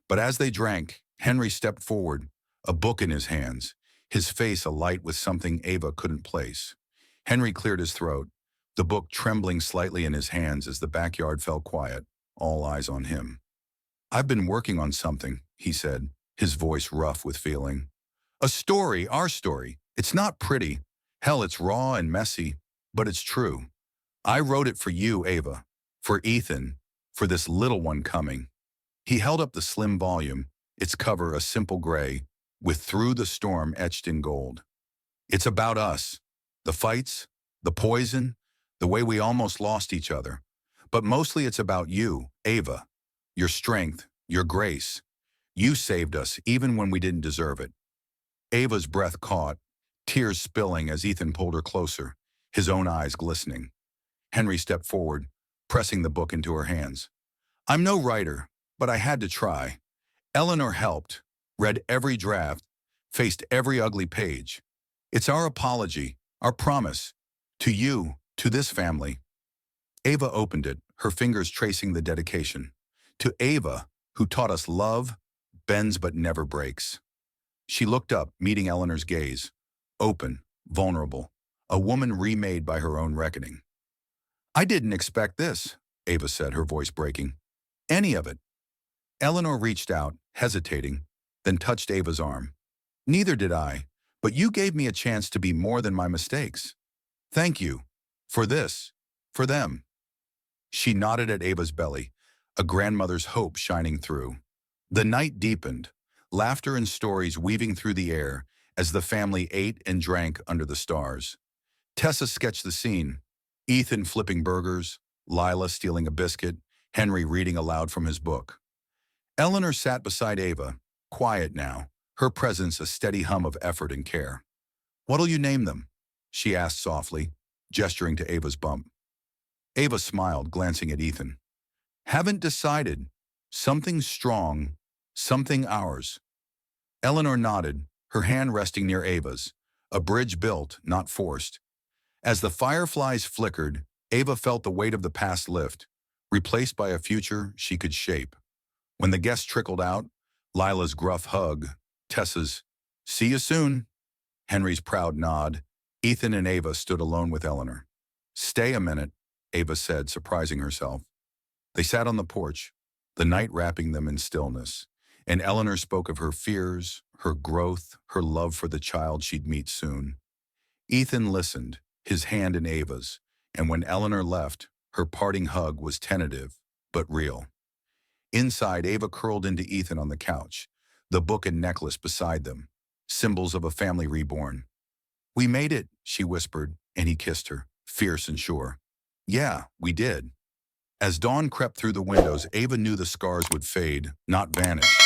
But as they drank, Henry stepped forward, a book in his hands, his face alight with something Ava couldn't place. Henry cleared his throat, the book trembling slightly in his hands as the backyard fell quiet, all eyes on him. "I've been working on something," he said, his voice rough with feeling. "A story, our story. It's not pretty. Hell, it's raw and messy, but it's true. I wrote it for you, Ava, for Ethan, for this little one coming." He held up the slim volume, its cover a simple gray, with "Through the Storm" etched in gold. "It's about us, the fights, the poison, the way we almost lost each other. But mostly it's about you, Ava, your strength, your grace. You saved us even when we didn't deserve it." Ava's breath caught, tears spilling as Ethan pulled her closer, his own eyes glistening. Henry stepped forward, pressing the book into her hands. "I'm no writer, but I had to try. Eleanor helped, read every draft, faced every ugly page. It's our apology, our promise, to you, to this family." Ava opened it, her fingers tracing the dedication. "To Ava, who taught us love, bends but never breaks." She looked up, meeting Eleanor's gaze, open, vulnerable, a woman remade by her own reckoning. "I didn't expect this," Ava said, her voice breaking. "Any of it." Eleanor reached out, hesitating, then touched Ava's arm. "Neither did I, but you gave me a chance to be more than my mistakes. Thank you. For this. For them." She nodded at Ava's belly, a grandmother's hope shining through. The night deepened, laughter and stories weaving through the air as the family ate and drank under the stars. Tessa sketched the scene, Ethan flipping burgers, Lila stealing a biscuit, Henry reading aloud from his book. Eleanor sat beside Ava, quiet now, her presence a steady hum of effort and care. "What'll you name them?" she asked softly, gesturing to Ava's bump. Ava smiled, glancing at Ethan. "Haven't decided. Something strong, something ours." Eleanor nodded, her hand resting near Ava's, a bridge built, not forced. As the fireflies flickered, Ava felt the weight of the past lift, replaced by a future she could shape. When the guests trickled out, Lila's gruff hug, Tessa's "see you soon," Henry's proud nod, Ethan and Ava stood alone with Eleanor. "Stay a minute," Ava said, surprising herself. They sat on the porch, the night wrapping them in stillness, and Eleanor spoke of her fears, her growth, her love for the child she'd meet soon. Ethan listened, his hand in Ava's, and when Eleanor left, her parting hug was tentative, but real. Inside, Ava curled into Ethan on the couch, the book and necklace beside them, symbols of a family reborn. "We made it," she whispered, and he kissed her, fierce and sure. "Yeah, we did." As dawn crept through the windows, Ava knew the scars would fade, not vanish.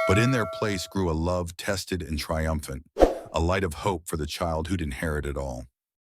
But in their place grew a love tested and triumphant, a light of hope for the child who'd inherit it all.